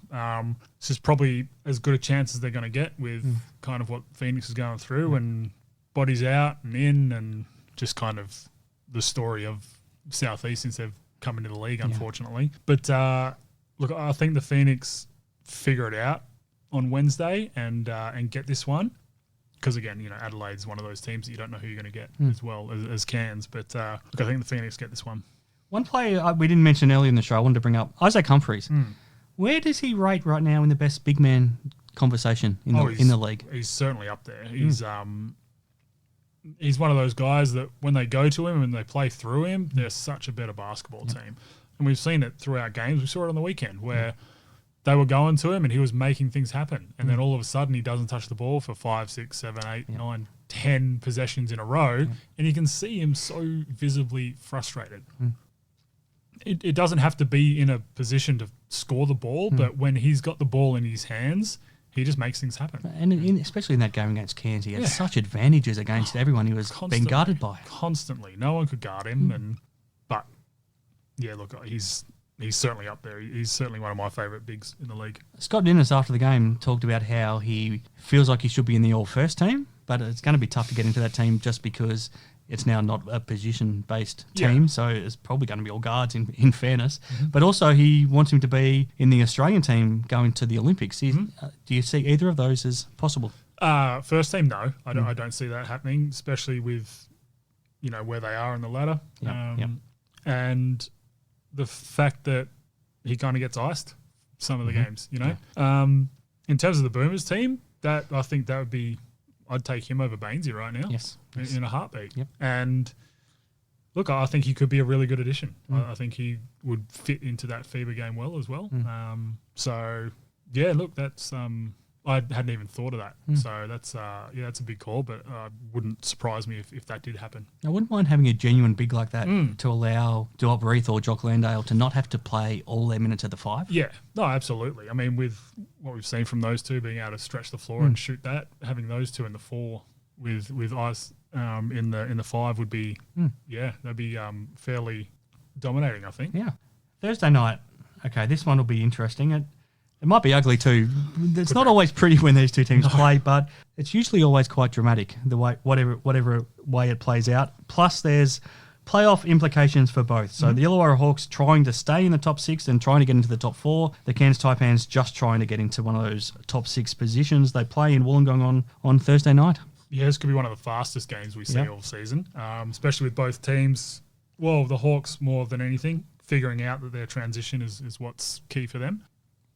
Speaker 5: This is probably as good a chance as they're going to get with kind of what Phoenix is going through and bodies out and in, and just kind of the story of South East since they've come into the league, unfortunately. But look, I think the Phoenix figure it out on Wednesday and get this one. Because, again, Adelaide's one of those teams that you don't know who you're going to get as well as Cairns. But, look, I think the Phoenix get this one.
Speaker 4: One player we didn't mention earlier in the show I wanted to bring up, Isaac Humphries. Where does he rate right now in the best big man conversation in the league?
Speaker 5: He's certainly up there. He's he's one of those guys that when they go to him and they play through him, they're such a better basketball team. And we've seen it throughout games. We saw it on the weekend where they were going to him and he was making things happen. And then all of a sudden he doesn't touch the ball for 5, 6, 7, 8, 9, 10 possessions in a row. And you can see him so visibly frustrated. It doesn't have to be in a position to score the ball, but when he's got the ball in his hands, he just makes things happen.
Speaker 4: And especially in that game against Cairns, he had such advantages against everyone he was being guarded by.
Speaker 5: Constantly. No one could guard him. But, yeah, look, he's certainly up there. He's certainly one of my favourite bigs in the league.
Speaker 4: Scott Dennis, after the game, talked about how he feels like he should be in the all-first team, but it's going to be tough to get into that team just because it's now not a position-based team, so it's probably going to be all guards in fairness. But also he wants him to be in the Australian team going to the Olympics. Do you see either of those as possible?
Speaker 5: First team, no. I don't see that happening, especially with, where they are in the ladder. And the fact that he kind of gets iced some of the games, In terms of the Boomers team, I think that would be... I'd take him over Bainesy right now.
Speaker 4: Yes.
Speaker 5: In a heartbeat.
Speaker 4: Yep.
Speaker 5: And look, I think he could be a really good addition. I think he would fit into that FIBA game well as well. So yeah, look, that's I hadn't even thought of that. So that's that's a big call, but wouldn't surprise me if that did happen.
Speaker 4: I wouldn't mind having a genuine big like that to allow Duop Reith or Jock Landale to not have to play all their minutes at the 5.
Speaker 5: Yeah, no, absolutely. I mean, with what we've seen from those two being able to stretch the floor and shoot that, having those two in the 4 with Ice in the 5 would be that'd be fairly dominating, I think.
Speaker 4: Yeah. Thursday night. Okay, this one will be interesting. It might be ugly too. It's not always pretty when these two teams play, but it's usually always quite dramatic, the way whatever way it plays out. Plus, there's playoff implications for both. So the Illawarra Hawks trying to stay in the top 6 and trying to get into the top 4. The Cairns Taipans just trying to get into one of those top 6 positions. They play in Wollongong on Thursday night.
Speaker 5: Yeah, this could be one of the fastest games we see all season, especially with both teams. Well, the Hawks more than anything, figuring out that their transition is what's key for them.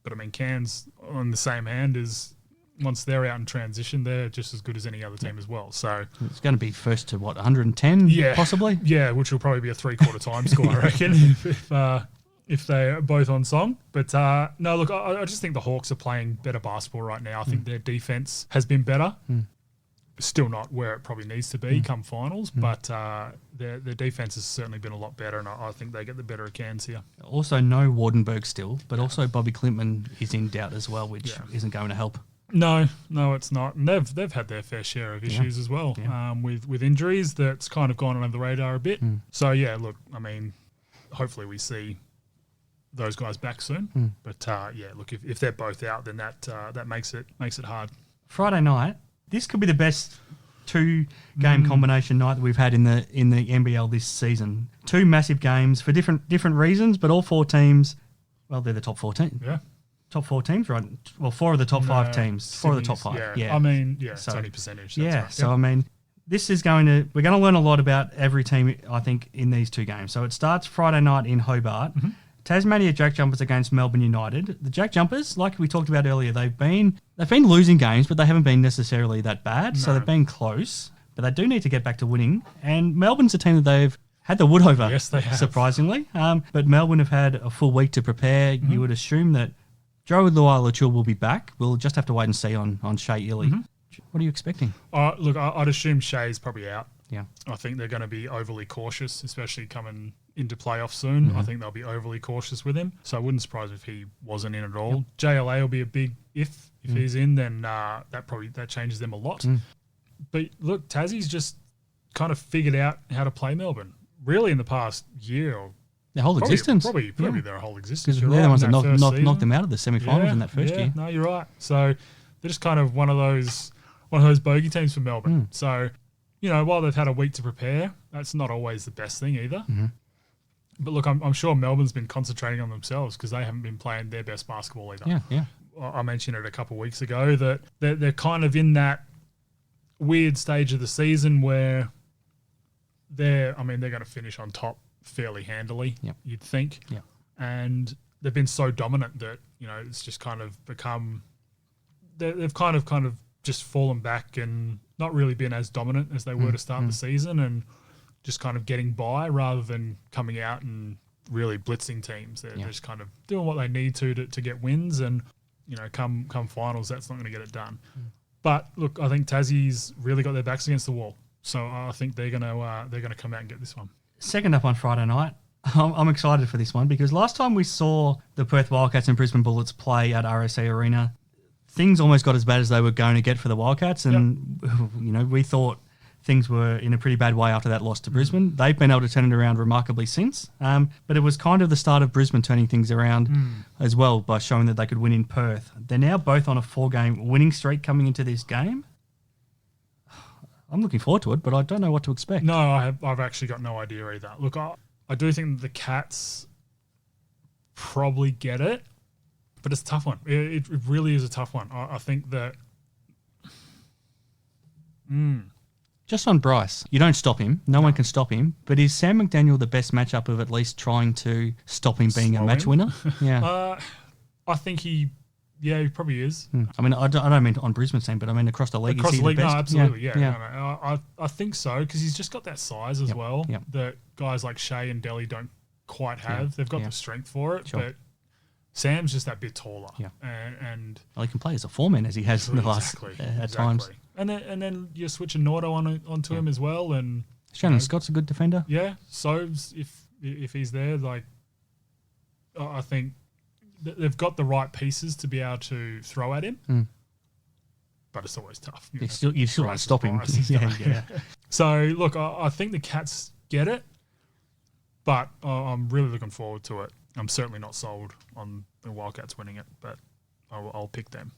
Speaker 5: But I mean, Cairns, on the same hand, is once they're out in transition, they're just as good as any other team as well. So
Speaker 4: it's going to be first to 110, possibly.
Speaker 5: Yeah, which will probably be a 3/4 time score, I reckon, if they're both on song. But no, look, I just think the Hawks are playing better basketball right now. I think their defense has been better. Still not where it probably needs to be come finals, but their defense has certainly been a lot better, and I think they get the better of Cairns here.
Speaker 4: Also, no Wardenberg still, but also Bobby Clintman is in doubt as well, which isn't going to help.
Speaker 5: No, it's not. And they've had their fair share of issues as well with injuries that's kind of gone under the radar a bit. So, yeah, look, I mean, hopefully we see those guys back soon. But, look, if they're both out, then that makes it hard.
Speaker 4: Friday night. This could be the best 2-game combination night that we've had in the NBL this season. 2 massive games for different reasons, but all 4 teams, well, they're the top 4 teams.
Speaker 5: Yeah.
Speaker 4: Top 4 teams, right? Well, 4 of the top 5 teams. 4 of the top 5.
Speaker 5: Yeah. I mean, it's only percentage.
Speaker 4: Yeah.
Speaker 5: Right.
Speaker 4: So, I mean, we're going to learn a lot about every team, I think, in these 2 games. So it starts Friday night in Hobart. Tasmania JackJumpers against Melbourne United. The JackJumpers, like we talked about earlier, they've been losing games, but they haven't been necessarily that bad. No. So they've been close, but they do need to get back to winning. And Melbourne's a team that they've had the wood over,
Speaker 5: yes, they have.
Speaker 4: Surprisingly. But Melbourne have had a full week to prepare. You would assume that Joe Luai-Lachul will be back. We'll just have to wait and see on Shea Ili. What are you expecting?
Speaker 5: Look, I'd assume Shea's probably out.
Speaker 4: Yeah.
Speaker 5: I think they're going to be overly cautious, especially coming into playoffs soon. I think they'll be overly cautious with him. So I wouldn't surprise if he wasn't in at all. JLA will be a big if he's in, then that changes them a lot. But look, Tassie's just kind of figured out how to play Melbourne. Really in the past year or
Speaker 4: their whole existence.
Speaker 5: Probably their whole existence.
Speaker 4: Because they're the ones that knocked them out of the semi-finals in that first year.
Speaker 5: No, you're right. So they're just kind of one of those bogey teams for Melbourne. So, while they've had a week to prepare, that's not always the best thing either. But look, I'm sure Melbourne's been concentrating on themselves because they haven't been playing their best basketball either.
Speaker 4: Yeah.
Speaker 5: I mentioned it a couple of weeks ago that they're kind of in that weird stage of the season where they're going to finish on top fairly handily, you'd think.
Speaker 4: Yeah.
Speaker 5: And they've been so dominant that, it's just kind of become they've kind of just fallen back and not really been as dominant as they were to start the season, and just kind of getting by rather than coming out and really blitzing teams. They're just kind of doing what they need to get wins, and come finals, that's not going to get it done. But look, I think Tassie's really got their backs against the wall, so I think they're going to come out and get this one.
Speaker 4: Second up on Friday night, I'm excited for this one because last time we saw the Perth Wildcats and Brisbane Bullets play at RSA Arena, things almost got as bad as they were going to get for the Wildcats, and we thought things were in a pretty bad way after that loss to Brisbane. They've been able to turn it around remarkably since, but it was kind of the start of Brisbane turning things around as well by showing that they could win in Perth. They're now both on a 4-game winning streak coming into this game. I'm looking forward to it, but I don't know what to expect.
Speaker 5: No, I've actually got no idea either. Look, I do think the Cats probably get it, but it's a tough one. It really is a tough one. I think that...
Speaker 4: Just on Bryce, you don't stop him. No one can stop him. But is Sam McDaniel the best matchup of at least trying to stop him being a match winner? Yeah.
Speaker 5: I think he probably is.
Speaker 4: I mean, I don't mean on Brisbane's team, but I mean across the league.
Speaker 5: Across
Speaker 4: is he
Speaker 5: the league,
Speaker 4: the best?
Speaker 5: no, absolutely, yeah.
Speaker 4: Yeah.
Speaker 5: I think so, because he's just got that size as well
Speaker 4: Yep.
Speaker 5: that guys like Shea and Delhi don't quite have.
Speaker 4: Yeah.
Speaker 5: They've got
Speaker 4: Yeah.
Speaker 5: the strength for it,
Speaker 4: Sure.
Speaker 5: but Sam's just that bit taller.
Speaker 4: Yeah.
Speaker 5: And
Speaker 4: Well, he can play as a foreman as he has in the last at times.
Speaker 5: And then you're switching Nordo onto him as well, and
Speaker 4: Shannon Scott's a good defender.
Speaker 5: yeah. So if he's there, like I think they've got the right pieces to be able to throw at him. But it's always tough.
Speaker 4: You still want to stop him. Yeah.
Speaker 5: So look, I think the Cats get it, but I'm really looking forward to it. I'm certainly not sold on the Wildcats winning it, but I'll pick them.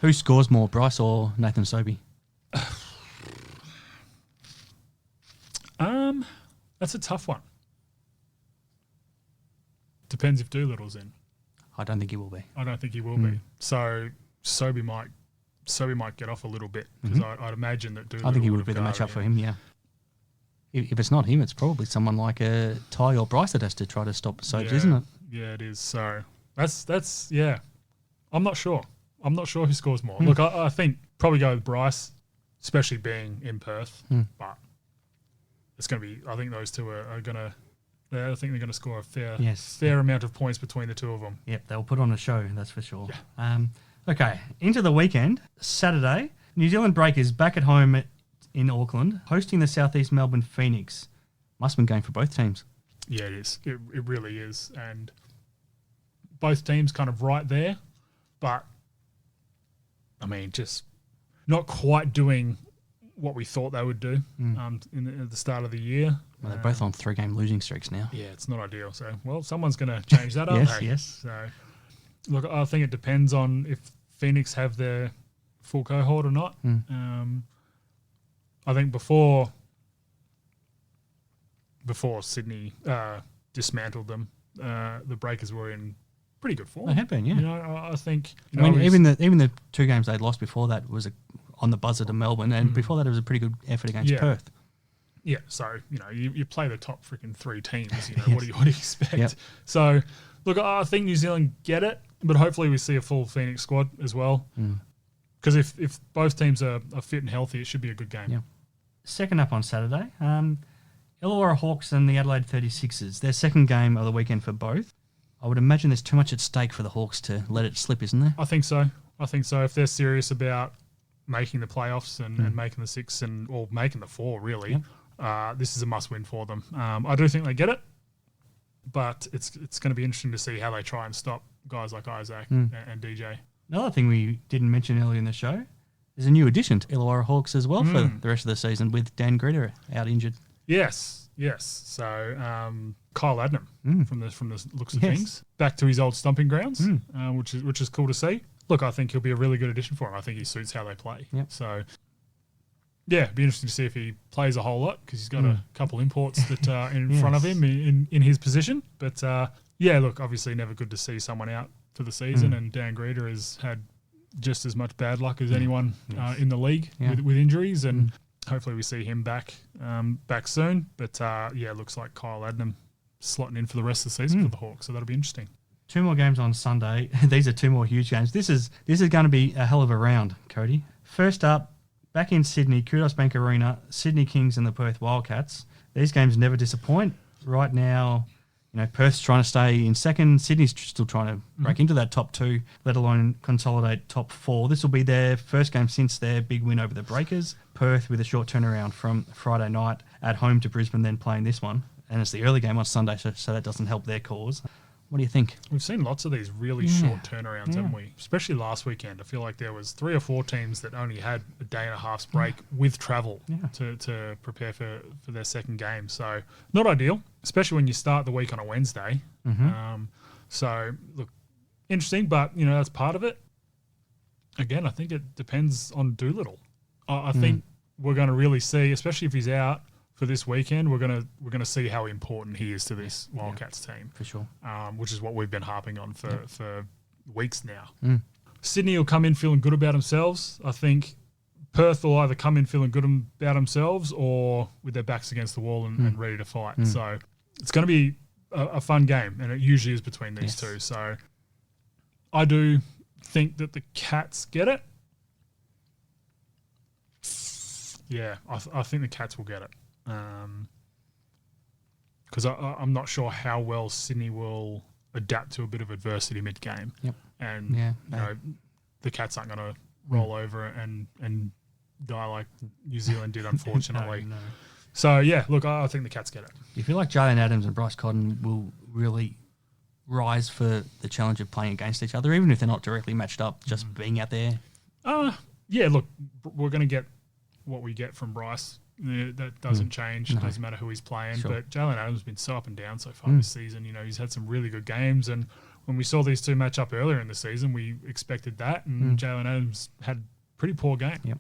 Speaker 4: Who scores more, Bryce or Nathan Sobey?
Speaker 5: That's a tough one. Depends if Doolittle's in.
Speaker 4: I don't think he will be.
Speaker 5: I don't think he will be. So Sobey might get off a little bit, because I'd imagine that Doolittle
Speaker 4: I think he would be the matchup for him, yeah. If it's not him, it's probably someone like a Tai or Bryce that has to try to stop Sobes, isn't it?
Speaker 5: Yeah, it is. So that's yeah. I'm not sure. I'm not sure who scores more. Look, I think probably go with Bryce, especially being in Perth. But it's going to be. I think those two are going to. I think they're going to score a fair amount of points between the two of them.
Speaker 4: Yep, they'll put on a show, that's for sure. Yeah. Okay, into the weekend, Saturday, New Zealand Breakers back at home in Auckland, hosting the South East Melbourne Phoenix. Must have been game for both teams.
Speaker 5: Yeah, it is. It really is. And both teams kind of right there, but I mean, just not quite doing what we thought they would do at the start of the year.
Speaker 4: Well, they're both on 3-game losing streaks now.
Speaker 5: Yeah, it's not ideal. So, well, someone's going to change that, aren't they?
Speaker 4: Yes.
Speaker 5: So, look, I think it depends on if Phoenix have their full cohort or not. I think before Sydney dismantled them, the Breakers were in pretty good form.
Speaker 4: They have been, yeah.
Speaker 5: I think.
Speaker 4: Even the 2 games they'd lost before that was on the buzzer to Melbourne, and before that it was a pretty good effort against Perth.
Speaker 5: Yeah, so you play the top freaking 3 teams. What do you expect?
Speaker 4: Yep.
Speaker 5: So, look, I think New Zealand get it, but hopefully we see a full Phoenix squad as well. Because if both teams are fit and healthy, it should be a good game.
Speaker 4: Yeah. Second up on Saturday, Illawarra Hawks and the Adelaide 36ers. Their second game of the weekend for both. I would imagine there's too much at stake for the Hawks to let it slip, isn't there?
Speaker 5: I think so. If they're serious about making the playoffs and making the 6 or making the 4, really, this is a must-win for them. I do think they get it, but it's going to be interesting to see how they try and stop guys like Isaac and DJ. Another
Speaker 4: thing we didn't mention earlier in the show is a new addition to Illawarra Hawks as well for the rest of the season, with Dan Greta out injured.
Speaker 5: Yes. So Kyle Adnam from the looks of things, back to his old stomping grounds, which is cool to see. Look, I think he'll be a really good addition for him. I think he suits how they play.
Speaker 4: Yep.
Speaker 5: So, yeah, it'd be interesting to see if he plays a whole lot, because he's got a couple imports that are in front of him in his position. But, yeah, look, obviously never good to see someone out for the season, and Dan Greta has had just as much bad luck as anyone in the league with injuries, and hopefully we see him back soon. But, yeah, it looks like Kyle Adnam slotting in for the rest of the season for the Hawks, so that'll be interesting.
Speaker 4: 2 more games on Sunday. These are 2 more huge games. This is going to be a hell of a round, Cody. First up, back in Sydney, Kudos Bank Arena, Sydney Kings and the Perth Wildcats. These games never disappoint. Right now, Perth's trying to stay in second. Sydney's still trying to break into that top 2, let alone consolidate top 4. This will be their first game since their big win over the Breakers. Perth with a short turnaround from Friday night at home to Brisbane, then playing this one. And it's the early game on Sunday, so that doesn't help their cause. What do you think?
Speaker 5: We've seen lots of these really short turnarounds, haven't we? Especially last weekend. I feel like there was 3 or 4 teams that only had a day and a half's break with travel to prepare for their second game. So not ideal, especially when you start the week on a Wednesday. So look, interesting, but that's part of it. Again, I think it depends on Doolittle. I think we're going to really see, especially if he's out for this weekend, we're gonna see how important he is to this Wildcats team
Speaker 4: for sure.
Speaker 5: Which is what we've been harping on for weeks now. Sydney will come in feeling good about themselves. I think Perth will either come in feeling good about themselves or with their backs against the wall and ready to fight. So it's going to be a fun game, and it usually is between these two. So I do think that the Cats get it. Yeah, I think the Cats will get it. Because I'm not sure how well Sydney will adapt to a bit of adversity mid-game. And the Cats aren't going to roll over and die like New Zealand did, unfortunately.
Speaker 4: No.
Speaker 5: So, look, I think the Cats get it.
Speaker 4: Do you feel like Jaylen Adams and Bryce Cotton will really rise for the challenge of playing against each other, even if they're not directly matched up, just being out there?
Speaker 5: Look, we're going to get what we get from Bryce. That doesn't change. It doesn't matter who he's playing.
Speaker 4: Sure.
Speaker 5: But Jaylen Adams has been so up and down so far this season. He's had some really good games. And when we saw these two match up earlier in the season, we expected that. And Jaylen Adams had a pretty poor game.
Speaker 4: Yep.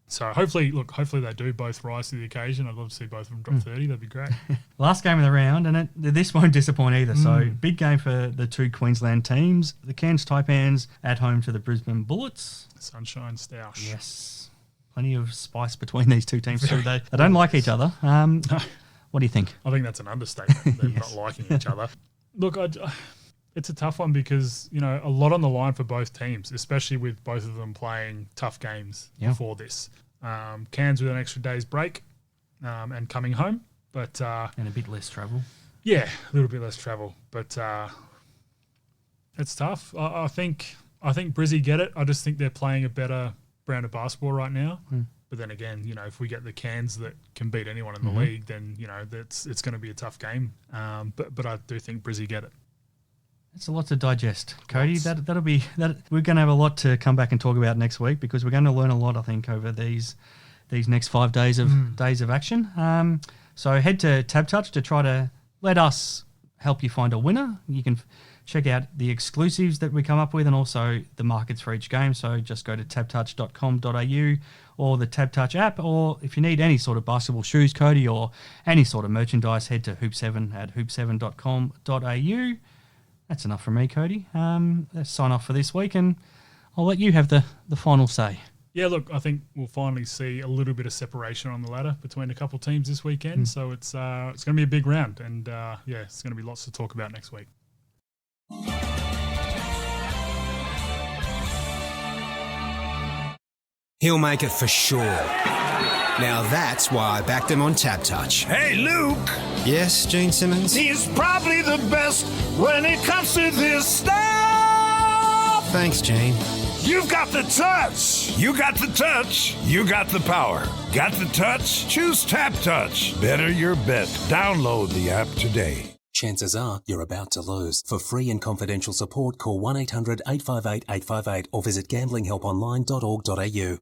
Speaker 5: So hopefully they do both rise to the occasion. I'd love to see both of them drop 30. That'd be great.
Speaker 4: Last game of the round, and this won't disappoint either. So big game for the two Queensland teams. The Cairns Taipans at home to the Brisbane Bullets.
Speaker 5: Sunshine Stoush.
Speaker 4: Yes. Plenty of spice between these two teams too. They don't like each other. What do you think?
Speaker 5: I think that's an understatement. They're not liking each other. Look, it's a tough one because, a lot on the line for both teams, especially with both of them playing tough games before this. Cairns with an extra day's break and coming home. And
Speaker 4: a bit less travel.
Speaker 5: Yeah, a little bit less travel. But it's tough. I think Brizzy get it. I just think they're playing a better brand of basketball right now. But then again, if we get the Cairns that can beat anyone in the league, then, it's going to be a tough game. But I do think Brizzy get it.
Speaker 4: It's a lot to digest, Cody. That'll be that. We're going to have a lot to come back and talk about next week because we're going to learn a lot, I think, over these next 5 days of action. So head to TABtouch to try to let us help you find a winner. You can check out the exclusives that we come up with and also the markets for each game. So just go to tabtouch.com.au or the TABtouch app, or if you need any sort of basketball shoes, Cody, or any sort of merchandise, head to hoop7 at hoop7.com.au. That's enough from me, Cody. Let's sign off for this week, and I'll let you have the final say.
Speaker 5: Yeah, look, I think we'll finally see a little bit of separation on the ladder between a couple teams this weekend. So it's going to be a big round, and it's going to be lots to talk about next week.
Speaker 1: He'll make it for sure. Now that's why I backed him on TABtouch.
Speaker 2: Hey, Luke!
Speaker 1: Yes, Gene Simmons?
Speaker 2: He's probably the best when it comes to this stuff!
Speaker 1: Thanks, Gene.
Speaker 2: You've got the touch! You got the touch, you got the power. Got the touch? Choose TABtouch. Better your bet. Download the app today.
Speaker 3: Chances are you're about to lose. For free and confidential support, call 1-800-858-858 or visit gamblinghelponline.org.au.